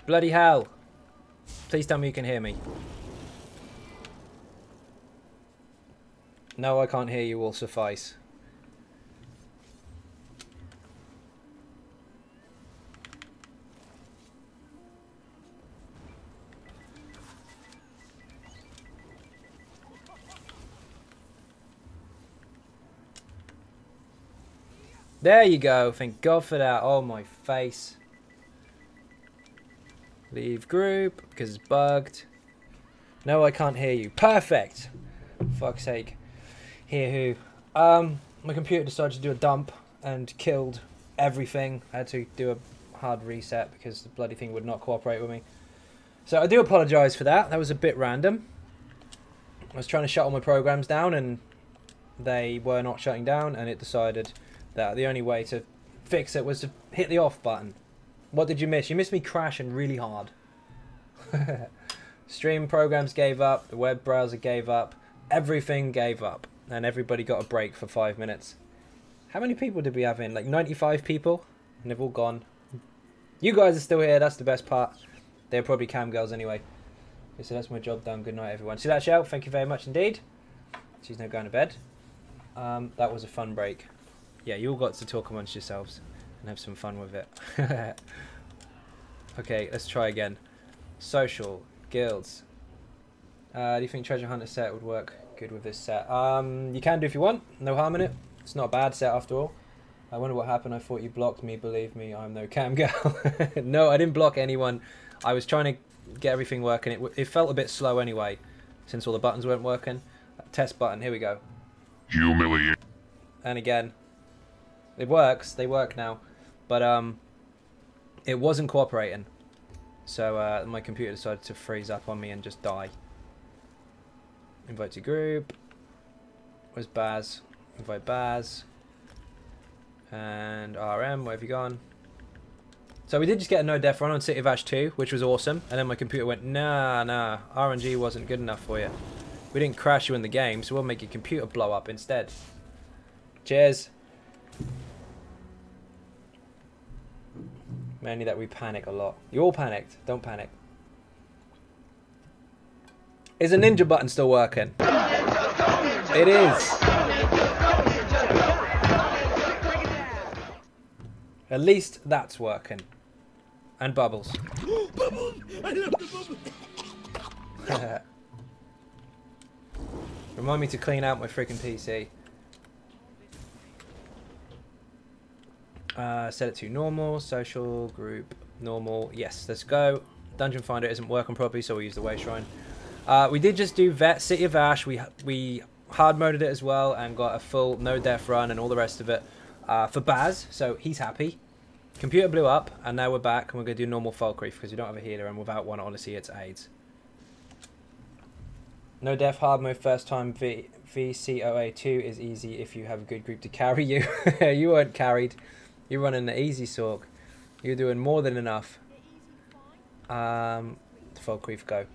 Bloody hell. Please tell me you can hear me. No, I can't hear you will suffice. There you go. Thank God for that. Oh, my face. Leave group because it's bugged. No, I can't hear you. Perfect. Fuck's sake. Hear who? My computer decided to do a dump and killed everything. I had to do a hard reset because the bloody thing would not cooperate with me. So I do apologise for that. That was a bit random. I was trying to shut all my programs down and they were not shutting down, and it decided that the only way to fix it was to hit the off button. What did you miss? You missed me crashing really hard. Stream programs gave up, the web browser gave up, everything gave up, and everybody got a break for 5 minutes. How many people did we have in? Like 95 people? And they've all gone. You guys are still here, that's the best part. They're probably cam girls anyway. Okay, so that's my job done. Good night, everyone. See that, Shell? Thank you very much indeed. She's now going to bed. That was a fun break. Yeah, you all got to talk amongst yourselves and have some fun with it. Okay, let's try again. Social, guilds. Do you think Treasure Hunter set would work good with this set? You can do if you want. No harm in it. It's not a bad set after all. I wonder what happened. I thought you blocked me. Believe me, I'm no cam girl. No, I didn't block anyone. I was trying to get everything working. It felt a bit slow anyway, since all the buttons weren't working. Test button. Here we go. Humiliate. And again, it works. They work now, but it wasn't cooperating. So my computer decided to freeze up on me and just die. Invite to group. Where's Baz? Invite Baz. And RM, where have you gone? So we did just get a no def run on City of Ash 2, which was awesome. And then my computer went, nah, RNG wasn't good enough for you. We didn't crash you in the game, so we'll make your computer blow up instead. Cheers. Mainly that we panic a lot. You all panicked. Don't panic. Is a ninja button still working? It is. At least that's working. And bubbles. Bubbles! I love the bubbles! Remind me to clean out my freaking PC. Set it to normal, social, group, normal. Yes, let's go. Dungeon Finder isn't working properly, so we use the Way Shrine. We did just do City of Ash. We hard moded it as well and got a full no death run and all the rest of it for Baz, so he's happy. Computer blew up, and now we're back, and we're going to do normal Falkreath because we don't have a healer, and without one, honestly, it's AIDS. No death hard mode first time VCOA2 is easy if you have a good group to carry you. You weren't carried. You're running the easy Sork. You're doing more than enough. Falkreath, go.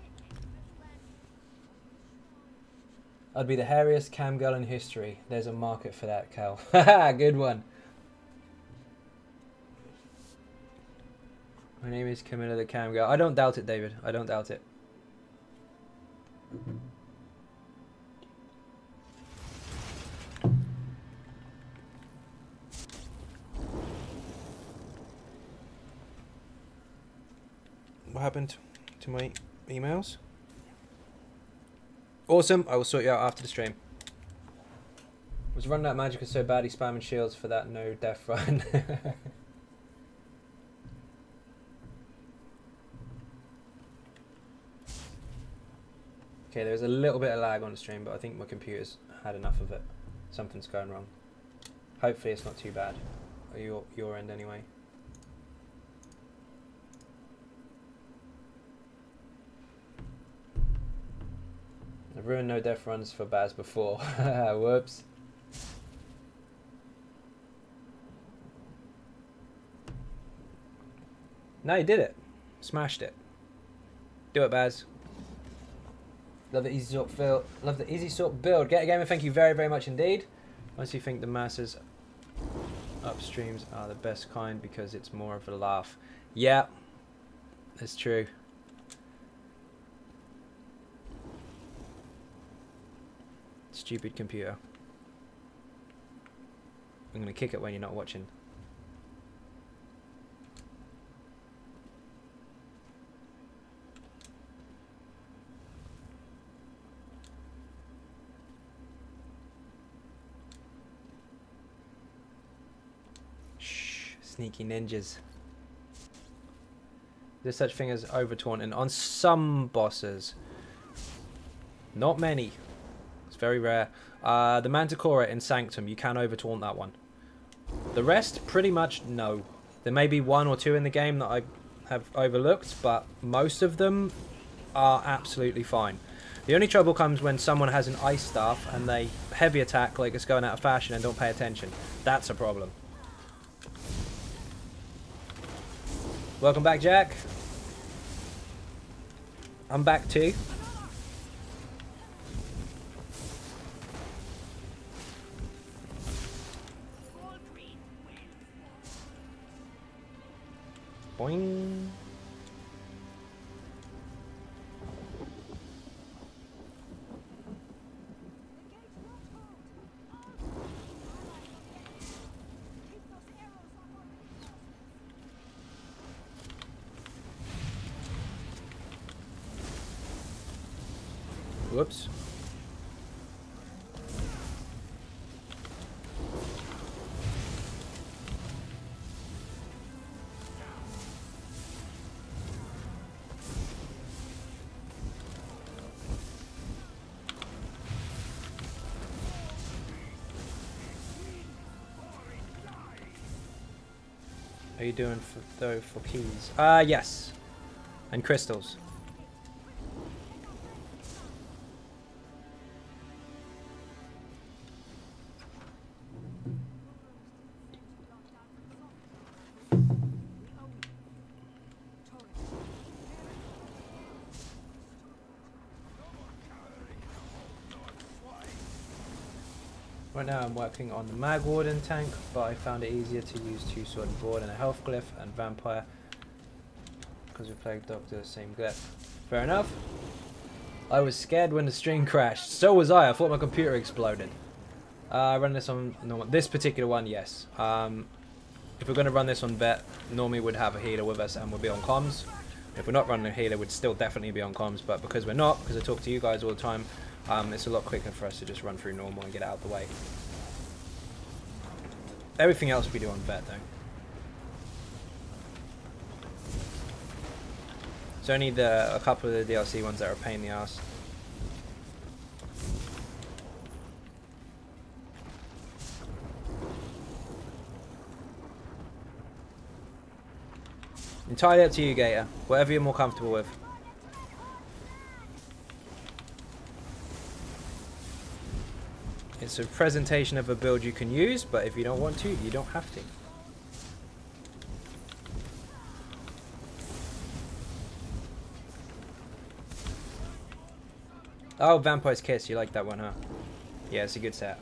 I'd be the hairiest cam girl in history. There's a market for that, Cal. Haha, good one. My name is Camilla the cam girl. I don't doubt it, David. I don't doubt it. What happened to my emails? Awesome. I will sort you out after the stream. Was running out of magic so badly spamming shields for that no death run. Okay, there's a little bit of lag on the stream, but I think my computer's had enough of it. Something's going wrong. Hopefully it's not too bad. Or your end anyway. I've ruined no death runs for Baz before. Whoops. No, you did it. Smashed it. Do it, Baz. Love the easy sort build. Love the easy sort build. Get a gamer, thank you very, very much indeed. Honestly think the masses upstreams are the best kind because it's more of a laugh. Yeah. It's true. Stupid computer. I'm gonna kick it when you're not watching. Shh, sneaky ninjas. There's such thing as over taunting on some bosses. Not many. It's very rare. The Manticora in Sanctum, you can over taunt that one. The rest, pretty much no. There may be one or two in the game that I have overlooked, but most of them are absolutely fine. The only trouble comes when someone has an ice staff and they heavy attack like it's going out of fashion and don't pay attention. That's a problem. Welcome back, Jack. I'm back too. Boing. Whoops. Are you doing for keys? Yes. And crystals. Right now I'm working on the Mag Warden tank, but I found it easier to use 2 sword and board and a health glyph and vampire because we played Doctor the same glyph. Fair enough. I was scared when the stream crashed. So was I. I thought my computer exploded. Run this on normal. This particular one, yes. If we're going to run this on vet, normally we'd have a healer with us and we'll be on comms. If we're not running a healer, we'd still definitely be on comms, but because we're not, because I talk to you guys all the time, it's a lot quicker for us to just run through normal and get it out of the way. Everything else we do on vet though. It's only a couple of the DLC ones that are a pain in the ass. Entirely up to you, Gator. Whatever you're more comfortable with. It's a presentation of a build you can use, but if you don't want to, you don't have to. Oh, Vampire's Kiss. You like that one, huh? Yeah, it's a good set.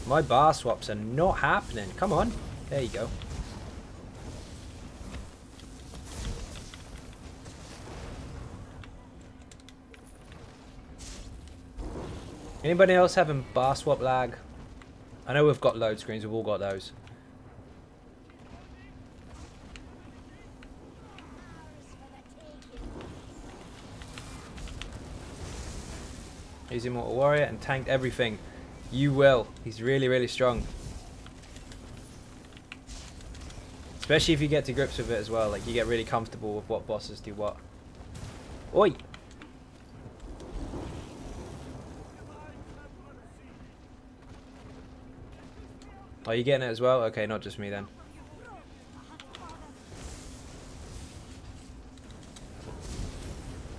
My bar swaps are not happening. Come on. There you go. Anybody else having bar swap lag? I know we've got load screens. We've all got those. He's Immortal Warrior and tanked everything. You will. He's really, really strong. Especially if you get to grips with it as well. Like, you get really comfortable with what bosses do what. Oi! Are you getting it as well? Okay, not just me then.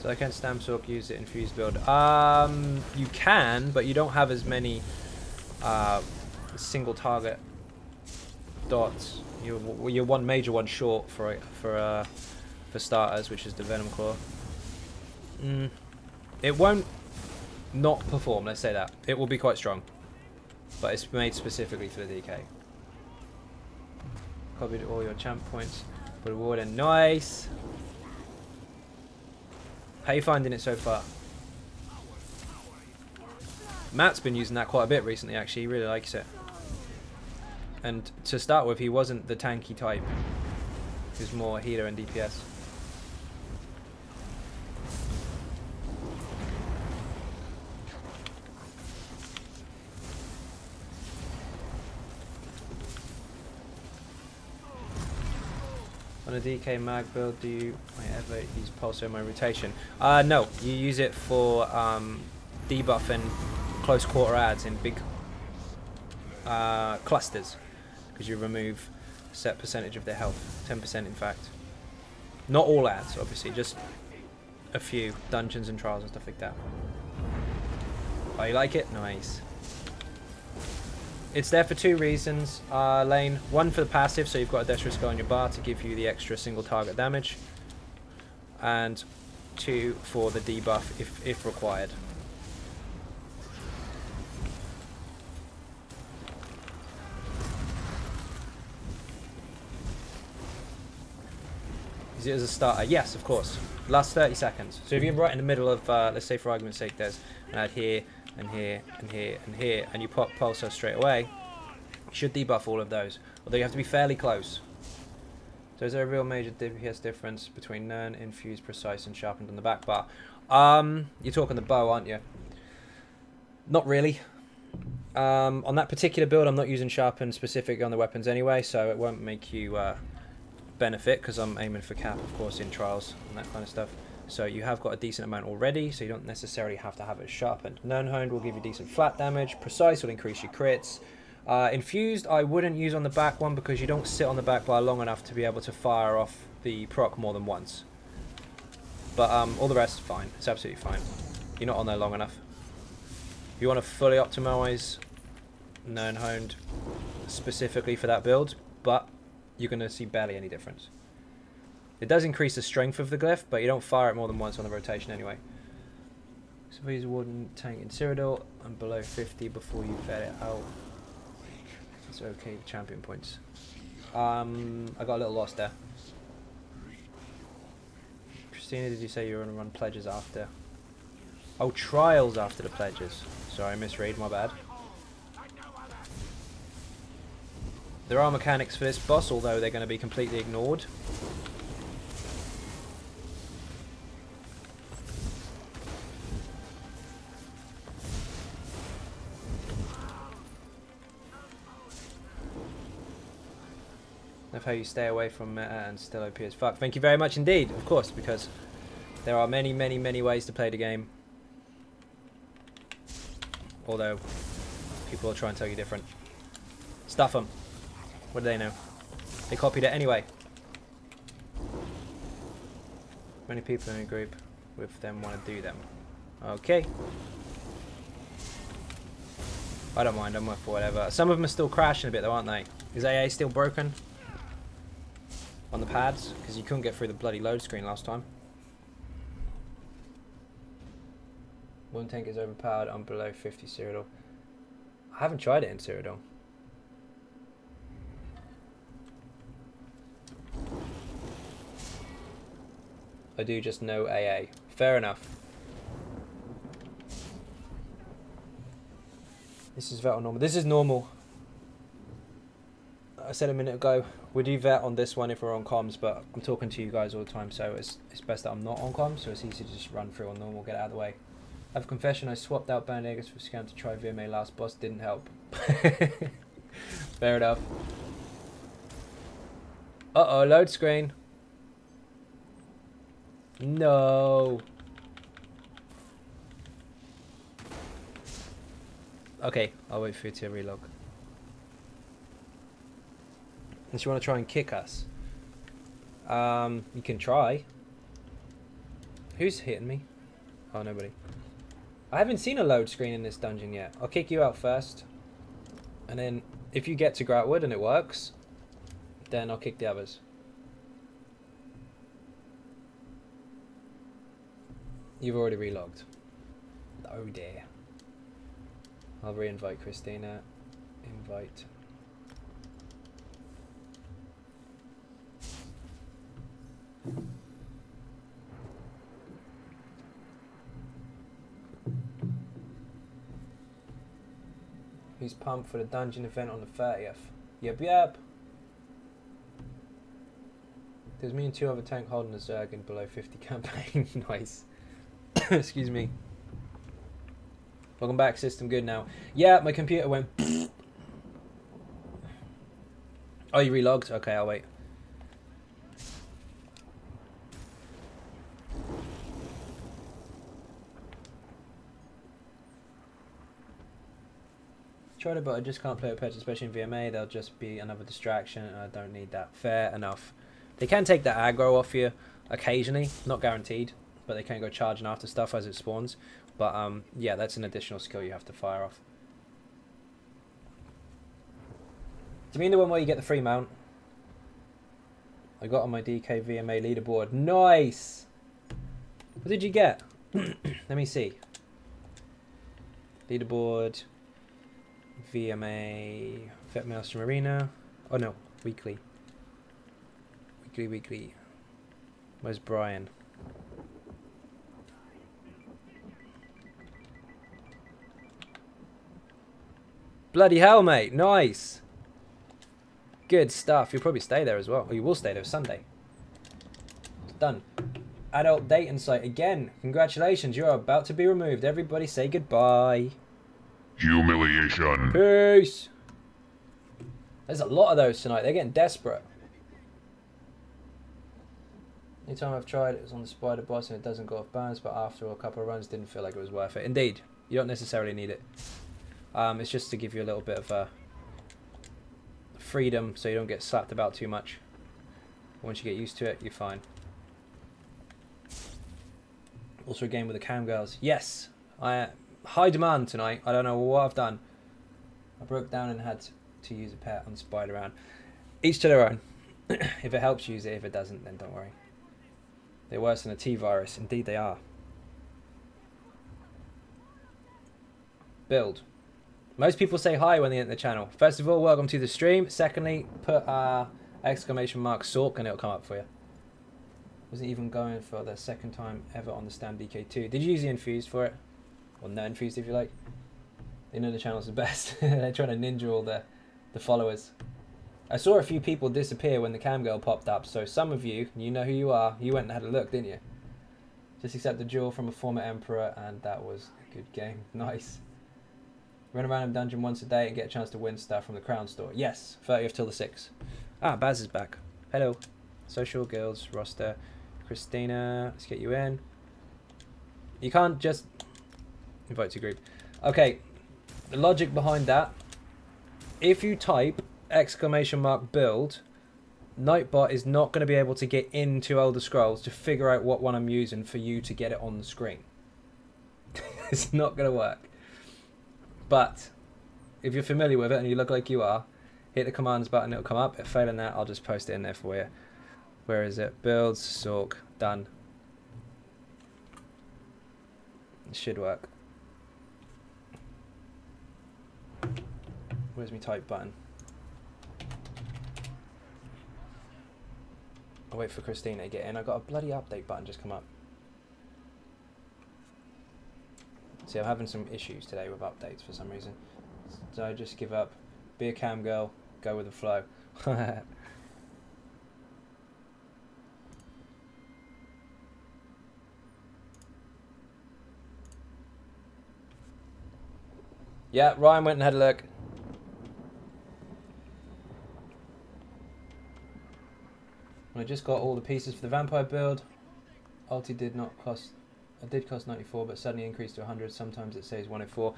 So I can Stam Sork use it in Fused build. You can, but you don't have as many single target dots. You're one major one short for starters, which is the Venom Claw. It won't not perform, let's say that. It will be quite strong. But it's made specifically for the DK. Copied all your champ points. Put a reward in. Nice! How are you finding it so far? Matt's been using that quite a bit recently, actually. He really likes it. And to start with, he wasn't the tanky type. He was more healer and DPS. On a DK mag build, do you ever use pulsar in my rotation? No, you use it for debuffing close quarter adds in big clusters, because you remove a set percentage of their health, 10% in fact. Not all adds, obviously, just a few dungeons and trials and stuff like that. Oh, you like it? Nice. It's there for two reasons, Lane. One for the passive, so you've got a death risk on your bar to give you the extra single target damage. And two, for the debuff if required. Is it as a starter? Yes, of course. Last 30 seconds. So if you're right in the middle of, let's say for argument's sake, there's an ad here, and here, and here, and here, and you pop pulsar straight away, you should debuff all of those. Although you have to be fairly close. So is there a real major DPS difference between Nern, Infused, Precise, and Sharpened on the back bar? You're talking the bow, aren't you? Not really. On that particular build, I'm not using Sharpened specifically on the weapons anyway, so it won't make you benefit, because I'm aiming for cap, of course, in trials and that kind of stuff. So you have got a decent amount already, so you don't necessarily have to have it sharpened. Nernhoned will give you decent flat damage. Precise will increase your crits. Infused I wouldn't use on the back one, because you don't sit on the back bar long enough to be able to fire off the proc more than once. But all the rest is fine. It's absolutely fine. You're not on there long enough. If you want to fully optimize Nernhoned specifically for that build, but you're going to see barely any difference. It does increase the strength of the glyph, but you don't fire it more than once on the rotation anyway. Suppose Warden tank in Cyrodiil and below 50 before you vet it out. It's okay, champion points. I got a little lost there. Christina, did you say you were going to run pledges after? Oh, trials after the pledges. Sorry, I misread, my bad. There are mechanics for this boss, although they're going to be completely ignored. Of how you stay away from meta and still OP as fuck. Thank you very much indeed, of course, because there are many, many, many ways to play the game. Although, people will try and tell you different. Stuff them. What do they know? They copied it anyway. Many people in a group with them want to do them. Okay. I don't mind, I'm up for whatever. Some of them are still crashing a bit though, aren't they? Is AA still broken? On the pads? Because you couldn't get through the bloody load screen last time. One tank is overpowered on below 50 Cyrodiil. I haven't tried it in Cyrodiil. I do just know AA. Fair enough. This is vet on normal. This is normal. I said a minute ago, we do vet on this one if we're on comms, but I'm talking to you guys all the time, so it's best that I'm not on comms, so it's easy to just run through on normal, get it out of the way. I have a confession, I swapped out Band Aegis for Scan to try VMA last boss, didn't help. Fair enough. Uh-oh, load screen. No. Okay, I'll wait for you to relog. Unless you want to try and kick us. You can try. Who's hitting me? Oh, nobody. I haven't seen a load screen in this dungeon yet. I'll kick you out first. And then if you get to Groutwood and it works, then I'll kick the others. You've already relogged. Oh dear. I'll re-invite Christina. Invite. Who's pumped for the dungeon event on the 30th? Yep, yep. There's me and 2 other tank holding a Zerg in below 50 campaign. Nice. Excuse me. Welcome back, system good now. Yeah, my computer went. Oh, you relogged? Okay, I'll wait. Tried it, but I just can't play with pets, especially in VMA. They'll just be another distraction, and I don't need that. Fair enough. They can take the aggro off you occasionally, not guaranteed, but they can go charging after stuff as it spawns. But yeah, that's an additional skill you have to fire off. Do you mean the one where you get the free mount? I got on my DK VMA leaderboard. Nice! What did you get? Let me see. Leaderboard. VMA. Vetmaster Marina. Oh no, weekly. Weekly. Where's Brian? Bloody hell, mate. Nice. Good stuff. You'll probably stay there as well. Or you will stay there Sunday. It's done. Adult dating site again. Congratulations. You're about to be removed. Everybody say goodbye. Humiliation. Peace. There's a lot of those tonight. They're getting desperate. Anytime I've tried it was on the spider boss and it doesn't go off balance, but after a couple of runs didn't feel like it was worth it. Indeed. You don't necessarily need it. It's just to give you a little bit of freedom so you don't get slapped about too much. Once you get used to it, you're fine. Also a game with the cam girls. Yes! High demand tonight. I don't know what I've done. I broke down and had to use a pet on Spider Round. Each to their own. If it helps, use it. If it doesn't, then don't worry. They're worse than a T-virus. Indeed they are. Build. Most people say hi when they enter the channel. First of all, welcome to the stream. Secondly, put exclamation mark Sork and it'll come up for you. Wasn't even going for the second time ever on the stand DK2. Did you use the infused for it? Or no infused if you like. They know the channel's the best. They're trying to ninja all the followers. I saw a few people disappear when the cam girl popped up, so some of you, you know who you are, you went and had a look, didn't you? Just accept the jewel from a former emperor, and that was a good game. Nice. Run around in dungeon once a day and get a chance to win stuff from the crown store. Yes, 30th till the 6th. Ah, Baz is back. Hello. Social guilds roster. Christina, let's get you in. You can't just invite to group. Okay, the logic behind that. If you type exclamation mark build, Nightbot is not going to be able to get into Elder Scrolls to figure out what one I'm using for you to get it on the screen. It's not going to work. But if you're familiar with it and you look like you are, hit the commands button, it'll come up. If failing that, I'll just post it in there for you. Where is it? Builds, Sork, done. It should work. Where's my type button? I'll wait for Christina to get in. I got a bloody update button just come up. See, I'm having some issues today with updates for some reason. So I just give up. Be a cam girl. Go with the flow. Yeah, Ryan went and had a look. I just got all the pieces for the vampire build. Ulti did not cost... It did cost 94, but suddenly increased to 100. Sometimes it says 104.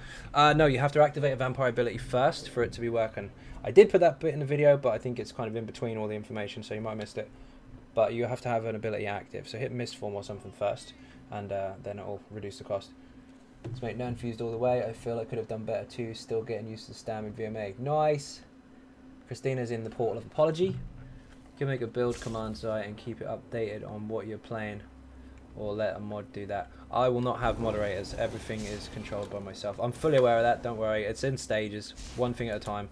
No, you have to activate a vampire ability first for it to be working. I did put that bit in the video, but I think it's kind of in between all the information, so you might have missed it. But you have to have an ability active. So hit mist form or something first, and then it'll reduce the cost. Let's make no infused all the way. I feel I could have done better too. Still getting used to the stam in VMA. Nice. Christina's in the portal of apology. You can make a build command site and keep it updated on what you're playing. Or let a mod do that. I will not have moderators. Everything is controlled by myself. I'm fully aware of that. Don't worry. It's in stages. One thing at a time.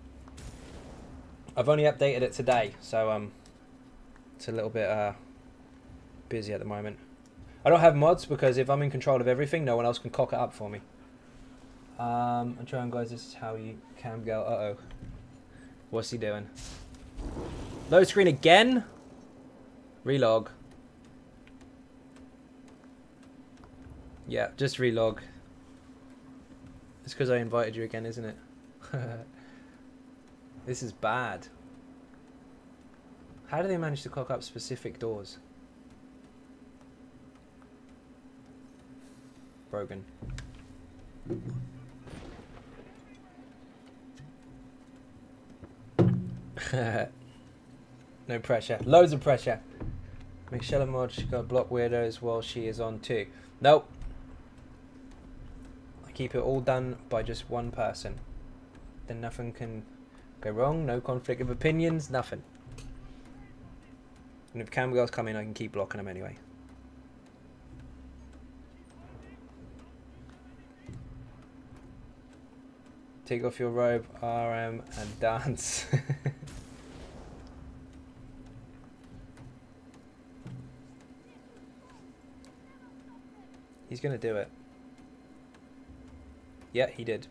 I've only updated it today, so it's a little bit busy at the moment. I don't have mods because if I'm in control of everything, no one else can cock it up for me. I'm trying, guys. This is how you cam go. Uh-oh. What's he doing? Load screen again? Relog. Yeah, just relog. It's because I invited you again, isn't it? This is bad. How do they manage to cock up specific doors? Broken. No pressure. Loads of pressure. Michelle mod, she got block weirdos while she is on too. Nope. I keep it all done by just one person. Then nothing can go wrong. No conflict of opinions. Nothing. And if cam girls come in, I can keep blocking them anyway. Take off your robe, RM, and dance. He's gonna do it. Yeah, he did.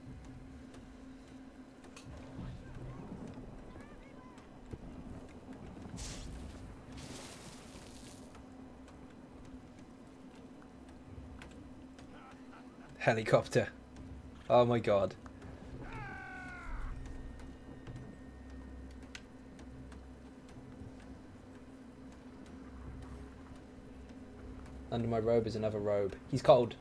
Helicopter. Oh my god. Under my robe is another robe. He's cold.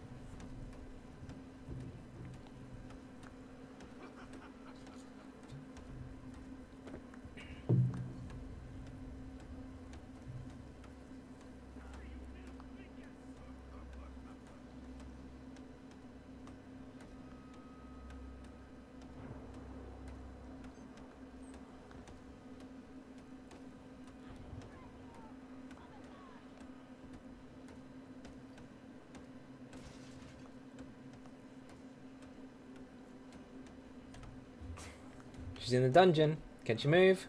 She's in the dungeon. Can she move?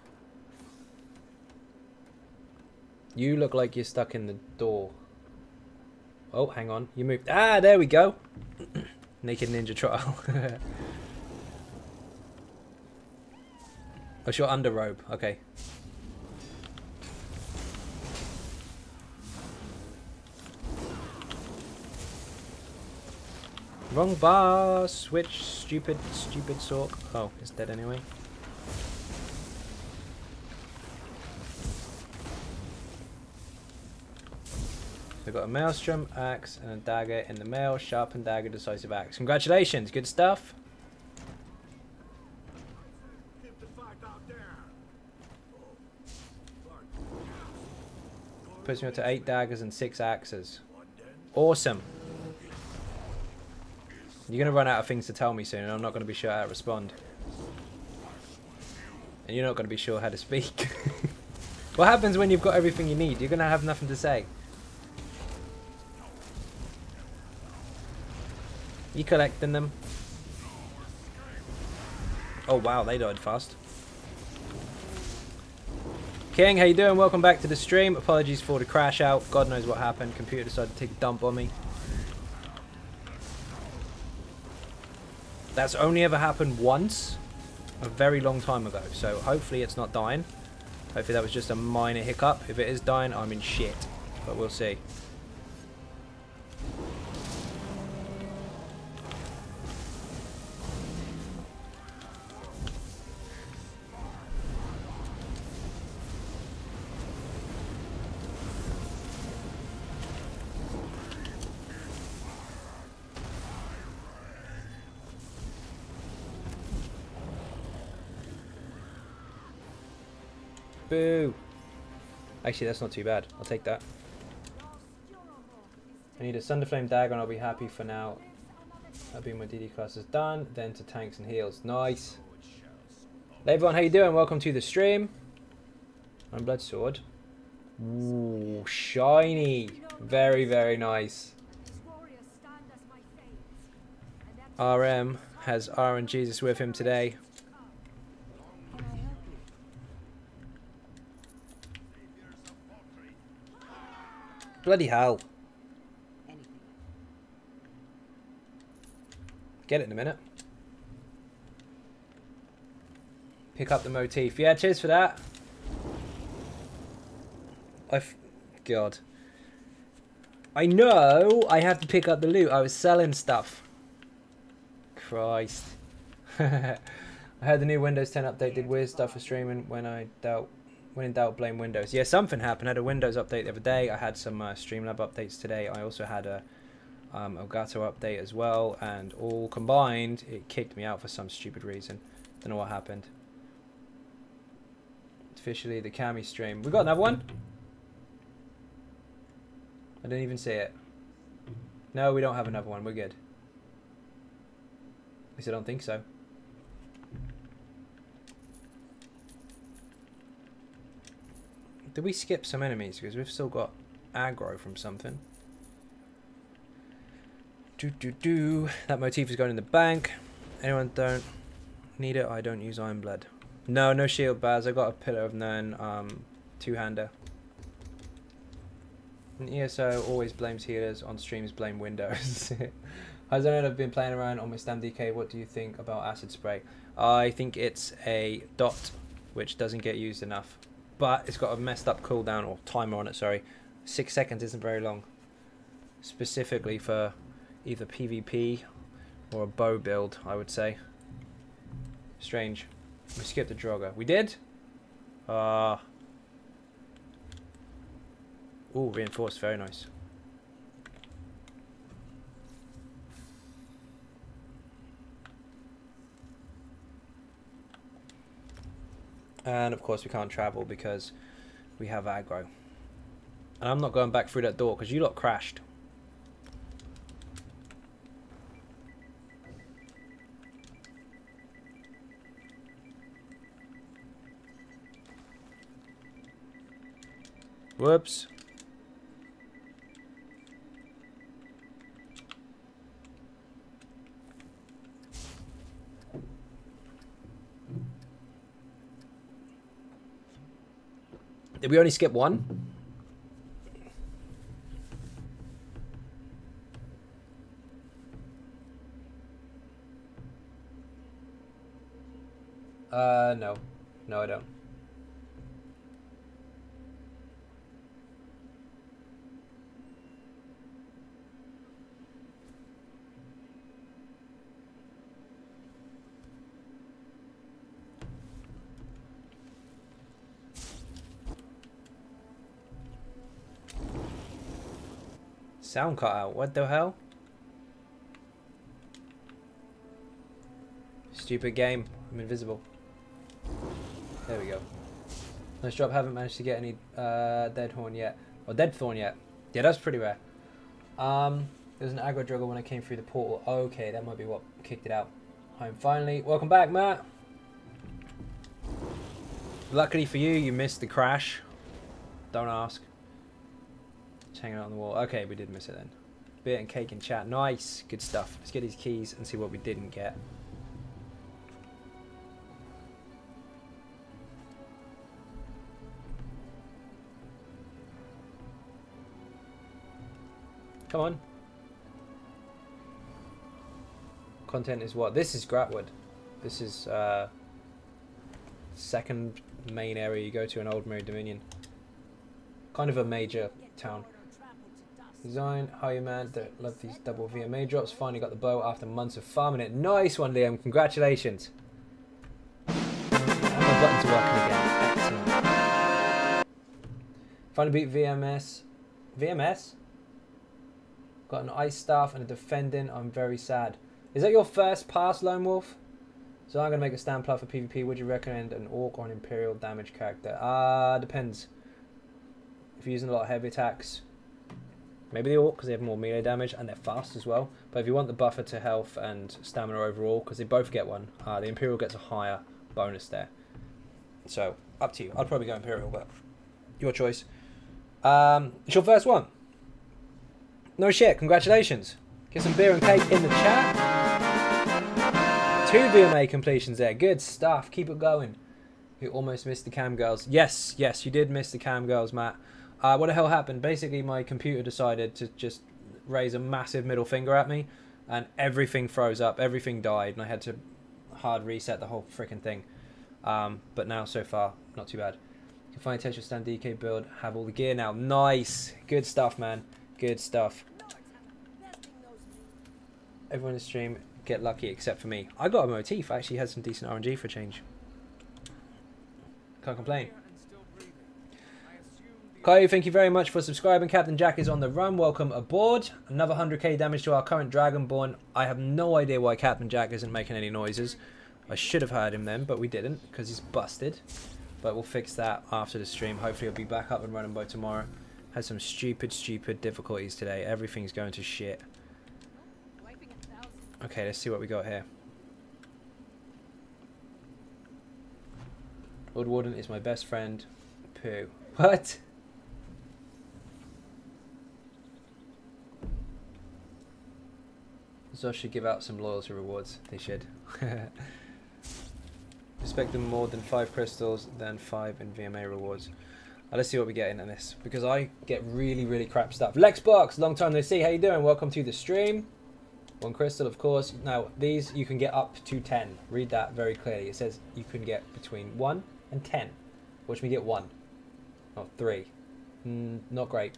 You look like you're stuck in the door. Oh, hang on. You moved. Ah, there we go. Naked ninja trial. Oh, your under robe. Okay. Wrong bar. Switch. Stupid sork. Oh, it's dead anyway. We've got a maelstrom, axe, and a dagger in the mail. Sharpened dagger, decisive axe. Congratulations, good stuff. Puts me up to 8 daggers and 6 axes. Awesome. You're going to run out of things to tell me soon, and I'm not going to be sure how to respond. And you're not going to be sure how to speak. What happens when you've got everything you need? You're going to have nothing to say. You collecting them? Oh wow, they died fast. King, how you doing? Welcome back to the stream. Apologies for the crash out. God knows what happened. Computer decided to take a dump on me. That's only ever happened once, a very long time ago. So hopefully it's not dying. Hopefully that was just a minor hiccup. If it is dying, I'm in shit. But we'll see. Boo! Actually, that's not too bad. I'll take that. I need a Thunderflame dagger and I'll be happy for now. That'll be my DD class is done. Then to tanks and heals. Nice. Hey everyone, how you doing? Welcome to the stream. I'm Blood Sword. Ooh, shiny. Very, very nice. RM has R and Jesus with him today. Bloody hell. Get it in a minute. Pick up the motif. Yeah, cheers for that. God. I know I have to pick up the loot. I was selling stuff. Christ. I heard the new Windows 10 update did weird stuff for streaming when in doubt blame Windows. Yeah, something happened. I had a Windows update the other day. I had some Streamlab updates today. I also had a Elgato update as well, and all combined it kicked me out for some stupid reason. Don't know what happened. Officially the Cami stream. We got another one? I didn't even see it. No, we don't have another one. We're good. At least I don't think so. Did we skip some enemies? Because we've still got aggro from something. That motif is going in the bank. Anyone don't need it? I don't use Iron Blood. No shield bars. I got a Pillar of None two-hander. And ESO always blames healers, on streams blame Windows. As I know, I've been playing around on my Stam DK. What do you think about acid spray? I think it's a dot which doesn't get used enough, but it's got a messed up cooldown or timer on it. Sorry, 6 seconds isn't very long, specifically for either PvP or a bow build, I would say. Strange. We skipped the Draugr. We did? Ooh, reinforced, very nice. And of course we can't travel because we have aggro. And I'm not going back through that door because you lot crashed. Whoops. Did we only skip one? No. No, I don't. Sound cut out. What the hell? Stupid game. I'm invisible. There we go. Nice job. Haven't managed to get any dead horn yet. Or dead thorn yet. Yeah, that's pretty rare. There's an aggro Draugr when I came through the portal. Okay, that might be what kicked it out. Home finally. Welcome back, Matt. Luckily for you, you missed the crash. Don't ask. It's hanging out on the wall. Okay, we did miss it then. Beer and cake in chat. Nice. Good stuff. Let's get these keys and see what we didn't get. Come on. Content is what? This is Gratwood. This is second main area you go to in Old Mary Dominion. Kind of a major town. Design, hi man, love these double VMA drops. Finally got the bow after months of farming it. Nice one, Liam. Congratulations. And my buttons are working again. Excellent. Finally beat VMS. VMS? Got an ice staff and a defending. I'm very sad. Is that your first pass, Lone Wolf? So I'm going to make a stand plot for PvP. Would you recommend an Orc or an Imperial damage character? Depends. If you're using a lot of heavy attacks, maybe the Orc because they have more melee damage and they're fast as well. But if you want the buffer to health and stamina overall, because they both get one, the Imperial gets a higher bonus there. So, up to you. I'd probably go Imperial, but your choice. It's your first one. No shit, congratulations. Get some beer and cake in the chat. 2 VMA completions there. Good stuff. Keep it going. You almost missed the cam girls. Yes, yes, you did miss the cam girls, Matt. What the hell happened? Basically, my computer decided to just raise a massive middle finger at me, and everything froze up. Everything died, and I had to hard reset the whole freaking thing. But now, so far, not too bad. You can find a Tetris Stand DK build. Have all the gear now. Nice. Good stuff, man. Good stuff. Everyone in the stream get lucky except for me. I got a motif. I actually had some decent RNG for a change. Can't complain. Caillou, thank you very much for subscribing. Captain Jack is on the run. Welcome aboard. Another 100k damage to our current Dragonborn. I have no idea why Captain Jack isn't making any noises. I should have heard him then, but we didn't because he's busted. But we'll fix that after the stream. Hopefully he'll be back up and running by tomorrow. Had some stupid difficulties today. Everything's going to shit. Okay, let's see what we got here. Lord Warden is my best friend. Pooh. What? Zosh should give out some loyalty rewards. They should. Expect them more than 5 crystals, than 5 in VMA rewards. Let's see what we get in this, because I get really crap stuff. Lexbox, long time no see. How you doing? Welcome to the stream. 1 crystal, of course. Now, these you can get up to 10. Read that very clearly. It says you can get between 1 and 10. Watch me get 1. Not 3. Not great.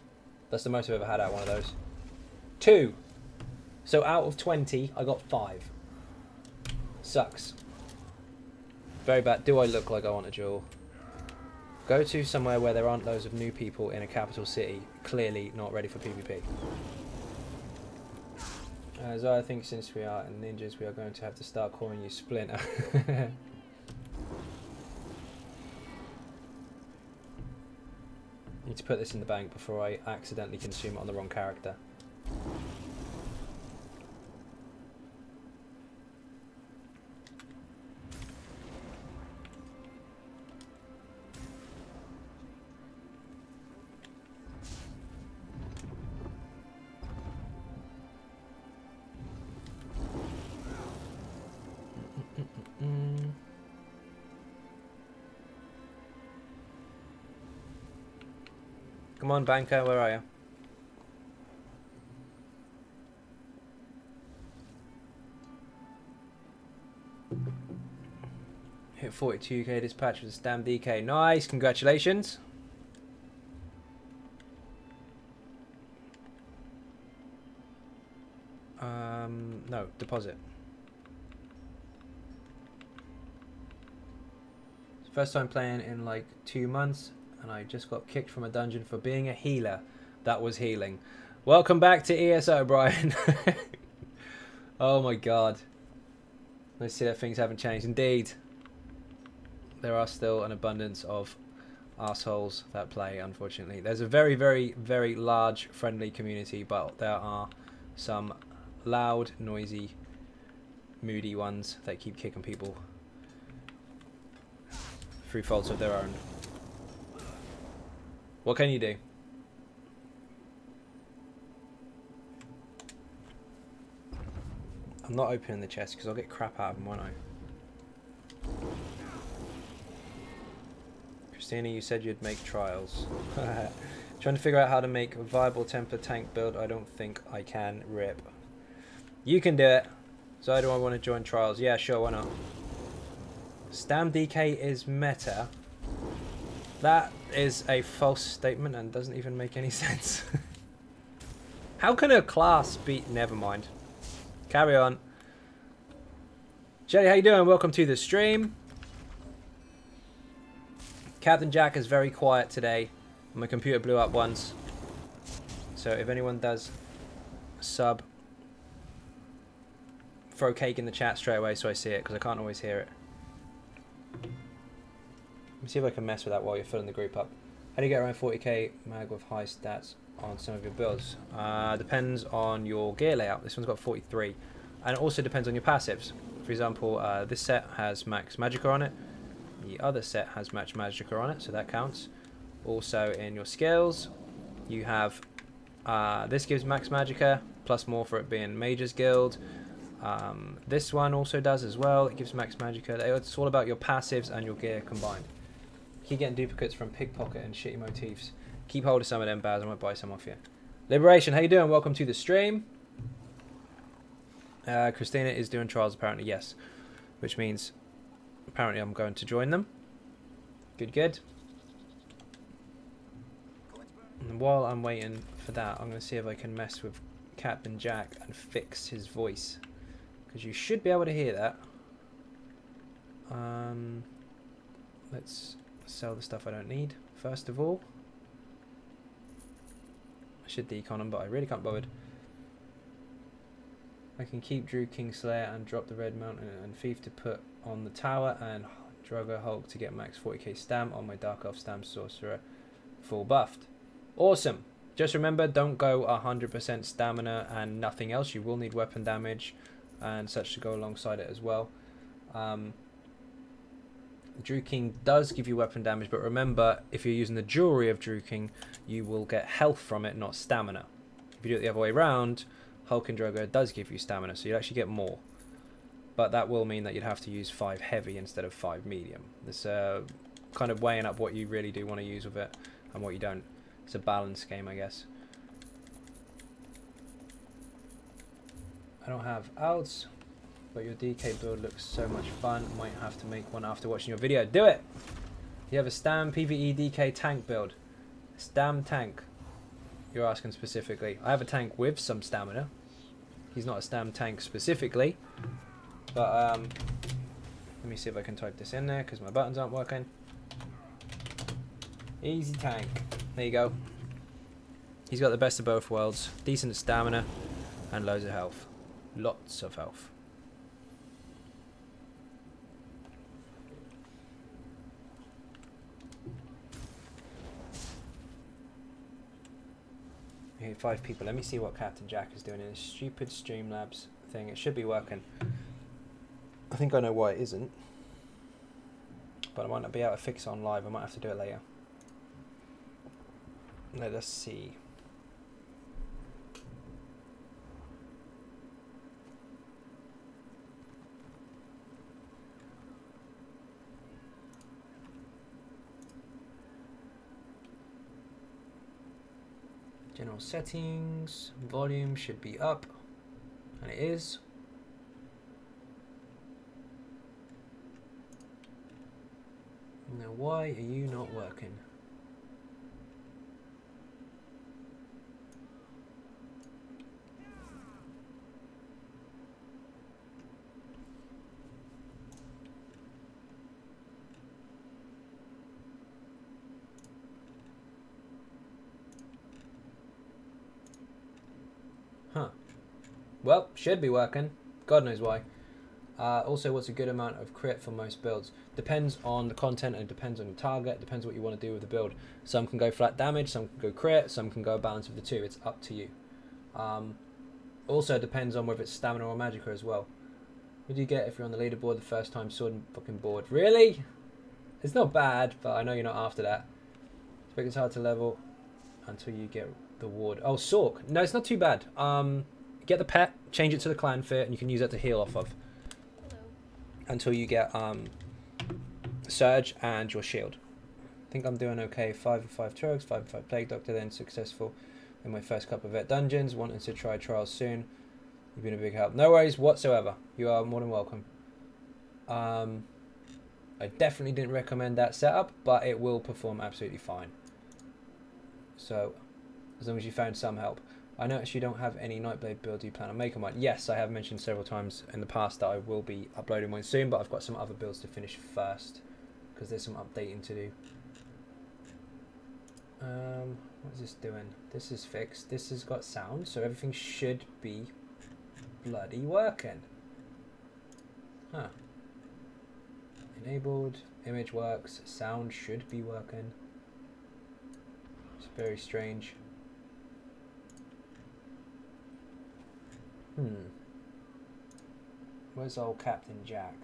That's the most I've ever had out of one of those. 2. So out of 20, I got 5. Sucks. Very bad. Do I look like I want a duel? Go to somewhere where there aren't loads of new people in a capital city. Clearly not ready for PvP. So I think since we are in ninjas, we are going to have to start calling you Splinter. Need to put this in the bank before I accidentally consume it on the wrong character. Come on, banker, where are you? Hit 42k dispatch with a stam DK. Nice, congratulations. No, deposit. First time playing in like 2 months, and I just got kicked from a dungeon for being a healer. That was healing. Welcome back to ESO, Brian. Oh my god. Let's see that things haven't changed. Indeed. There are still an abundance of assholes that play, unfortunately. There's a very large friendly community, but there are some loud, noisy, moody ones that keep kicking people through faults of their own. What can you do? I'm not opening the chest because I'll get crap out of them, won't I? Christina, you said you'd make trials. Trying to figure out how to make a viable temper tank build. I don't think I can. Rip. You can do it. So do I want to join trials? Yeah, sure, why not? Stam DK is meta. That is a false statement and doesn't even make any sense. How can a class be... Never mind. Carry on. Shelly, how you doing? Welcome to the stream. Captain Jack is very quiet today. My computer blew up once. So if anyone does sub, throw cake in the chat straight away so I see it, because I can't always hear it. Let me see if I can mess with that while you're filling the group up. How do you get around 40k mag with high stats on some of your builds? Depends on your gear layout. This one's got 43. And it also depends on your passives. For example, this set has max magicka on it. The other set has max magicka on it, so that counts. Also in your skills, you have this gives max magicka, plus more for it being Mage's Guild. This one also does as well. It gives max magicka. It's all about your passives and your gear combined. Keep getting duplicates from pickpocket and shitty motifs. Keep hold of some of them, Baz. I might buy some off you. Liberation, how you doing? Welcome to the stream. Christina is doing trials apparently, yes. Which means apparently I'm going to join them. Good, good. And while I'm waiting for that, I'm going to see if I can mess with Captain Jack and fix his voice. Because you should be able to hear that. Let's sell the stuff I don't need, first of all. I should decon them, but I really can't bother. I can keep Drew Kingslayer and drop the Red Mountain and Thief to put on the tower, and Drogo Hulk to get max 40k stam on my Dark Elf Stam Sorcerer full buffed. Awesome. Just remember, don't go 100% stamina and nothing else. You will need weapon damage and such to go alongside it as well. Drew King does give you weapon damage, but remember, if you're using the jewelry of Drew King, you will get health from it, not stamina. If you do it the other way around, Hulk and Drogo does give you stamina, so you actually get more. But that will mean that you'd have to use 5 heavy instead of 5 medium. It's kind of weighing up what you really do want to use with it and what you don't. It's a balance game, I guess. I don't have outs, but your DK build looks so much fun. Might have to make one after watching your video. Do it! You have a Stam PvE DK tank build. Stam tank. You're asking specifically. I have a tank with some stamina. He's not a Stam tank specifically. But, let me see if I can type this in there, because my buttons aren't working. Easy tank. There you go. He's got the best of both worlds. Decent stamina and loads of health. Lots of health. Okay, 5 people. Let me see what Captain Jack is doing in his stupid Streamlabs thing. It should be working. I think I know why it isn't. But I might not be able to fix it on live. I might have to do it later. Let us see. General settings, volume should be up, and it is. Now why are you not working? Huh. Well, should be working. God knows why. Also, what's a good amount of crit for most builds? Depends on the content and depends on the target. Depends what you want to do with the build. Some can go flat damage, some can go crit, some can go a balance of the two. It's up to you. Also depends on whether it's stamina or magicka as well. What do you get if you're on the leaderboard the first time sword and fucking board? Really? It's not bad, but I know you're not after that. I think it's hard to level until you get the ward. Oh, Sork. No, it's not too bad. Get the pet, change it to the clan fit, and you can use that to heal off of. Hello. Until you get Surge and your shield. I think I'm doing okay. 5 and 5 Trogs, 5 and 5 Plague Doctor, then successful in my first couple of vet dungeons. Wanting to try trials soon. You've been a big help. No worries whatsoever. You are more than welcome. I definitely didn't recommend that setup, but it will perform absolutely fine. So, as long as you found some help. I noticed you don't have any Nightblade build. Do you plan on making one? Yes, I have mentioned several times in the past that I will be uploading one soon, but I've got some other builds to finish first because there's some updating to do. What is this doing? This is fixed. This has got sound, so everything should be bloody working. Huh. Enabled. Image works. Sound should be working. It's very strange. Where's old Captain Jack?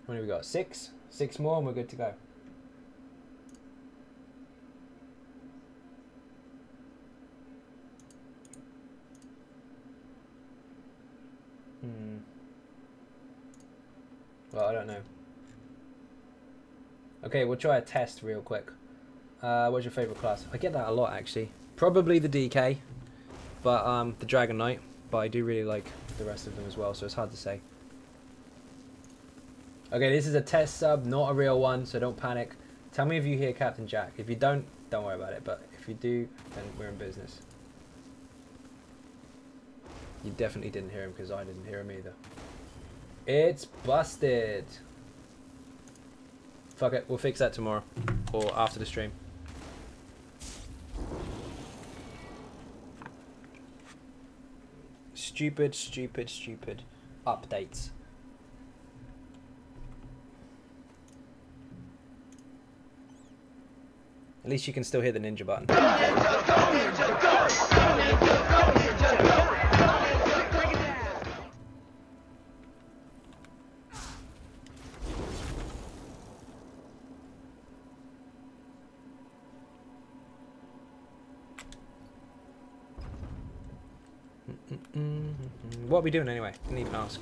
What have we got? 6? 6 more and we're good to go. Well, I don't know. Okay, we'll try a test real quick. What's your favourite class? I get that a lot, actually. Probably the DK, but the Dragon Knight. But I do really like the rest of them as well, so it's hard to say. Okay, this is a test sub, not a real one, so don't panic. Tell me if you hear Captain Jack. If you don't worry about it. But if you do, then we're in business. You definitely didn't hear him because I didn't hear him either. It's busted. Fuck it, we'll fix that tomorrow or after the stream. Stupid, stupid, stupid updates. At least you can still hear the ninja button. What are we doing anyway? Didn't even ask.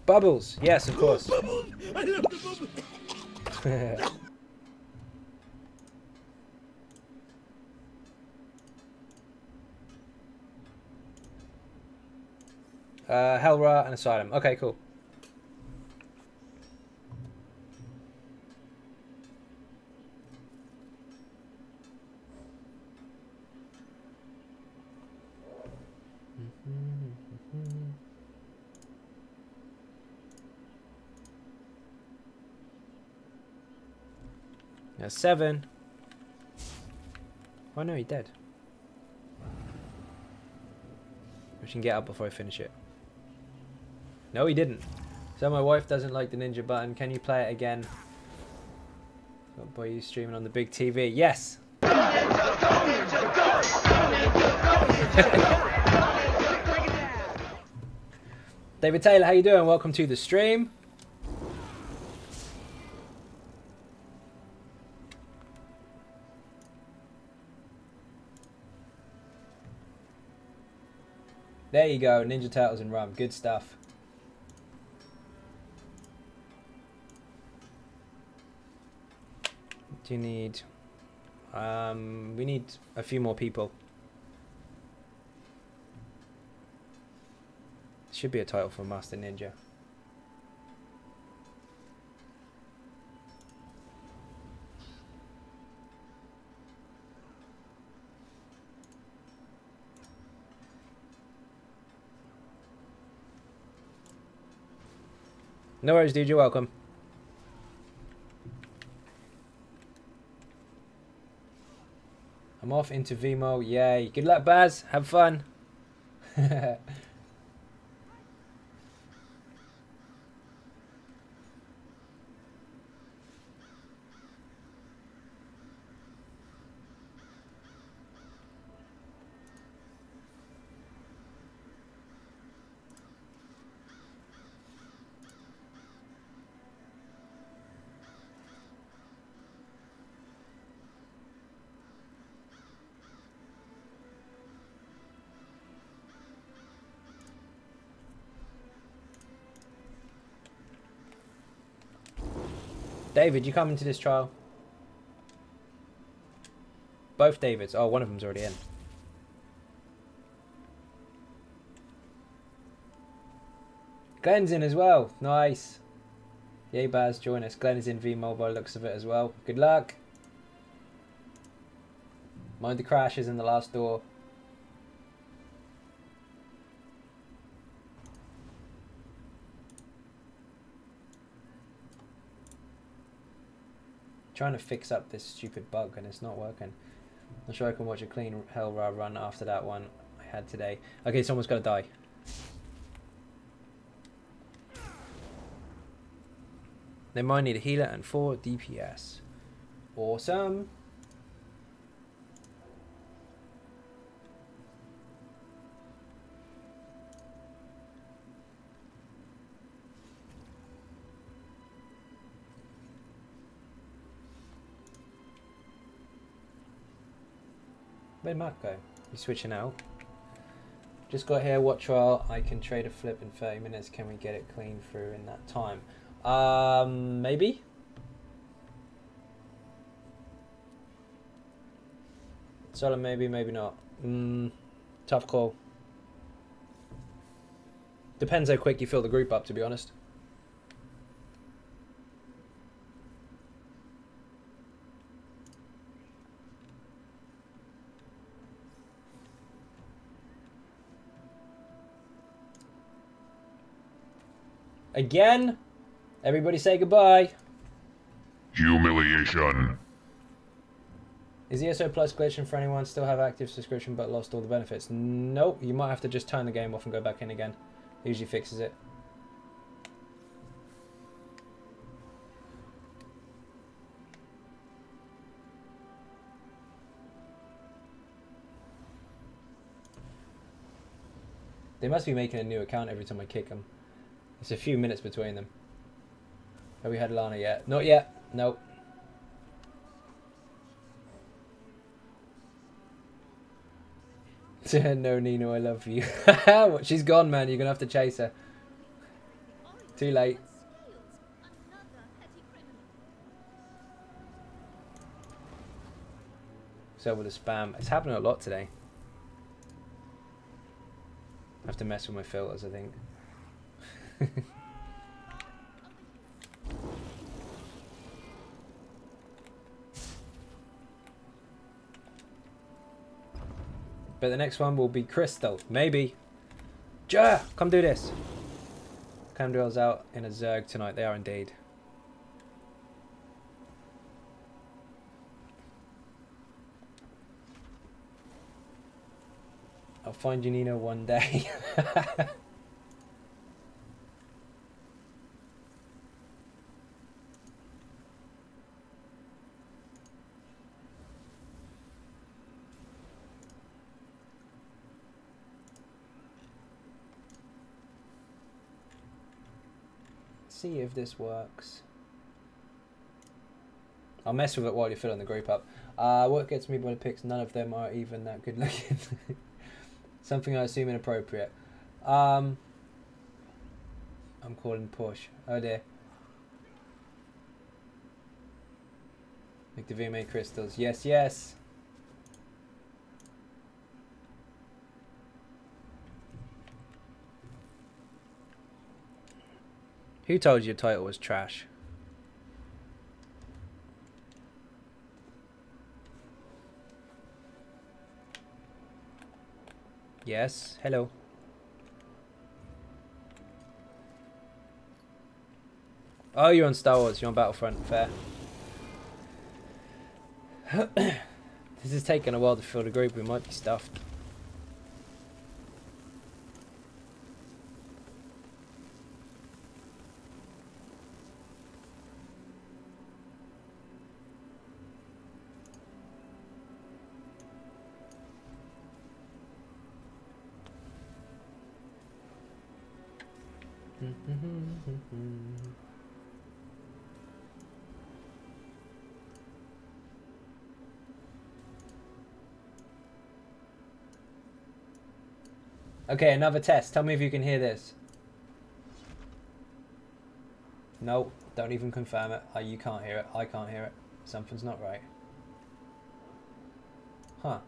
Bubbles! Yes, of course. Bubbles! I love the bubbles! Hellra and Asylum. Okay, cool. That's 7. Oh no, he's dead. We can get up before I finish it. No, he didn't. So my wife doesn't like the ninja button. Can you play it again? Oh boy, you streaming on the big TV. Yes! David Taylor, how you doing? Welcome to the stream. There you go, Ninja Turtles and rum. Good stuff. What do you need? We need a few more people. Should be a title for Master Ninja. No worries, dude. You're welcome. I'm off into VMO. Yay. Good luck, Baz. Have fun. David, you coming to this trial? Both Davids. Oh, one of them's already in. Glenn's in as well. Nice. Yay, Baz, join us. Glenn is in VMO by the looks of it as well. Good luck. Mind the crashes in the last door. Trying to fix up this stupid bug and it's not working. I'm sure I can watch a clean Hellra run after that one I had today. Okay, someone's got to die. They might need a healer and 4 DPS. Awesome. Where'd Mark go? He's switching out. Just got here, what trial? I can trade a flip in 30 minutes. Can we get it clean through in that time? Maybe? Solid maybe, maybe not. Tough call. Depends how quick you fill the group up, to be honest. Again? Everybody say goodbye. Humiliation. Is ESO Plus glitching for anyone still have active subscription but lost all the benefits? Nope, you might have to just turn the game off and go back in again. Usually fixes it. They must be making a new account every time I kick them. It's a few minutes between them. Have we had Lana yet? Not yet. Nope. No, Nino, I love you. She's gone, man. You're going to have to chase her. Too late. So with the spam. It's happening a lot today. I have to mess with my filters, I think. But the next one will be Crystal. Maybe. Ja! Come do this. Camdrill's out in a Zerg tonight. They are indeed. I'll find you, Nino, one day. See if this works. I'll mess with it while you're filling the group up. What gets me by the picks, none of them are even that good looking. Something I assume inappropriate. I'm calling push. Oh dear. Make the VMA crystals. Yes, yes. Who told you your title was trash? Yes, hello. Oh, you're on Star Wars, you're on Battlefront, fair. This is taking a while to fill the group, we might be stuffed. Okay, another test. Tell me if you can hear this. No, don't even confirm it. You can't hear it. I can't hear it. Something's not right. Huh.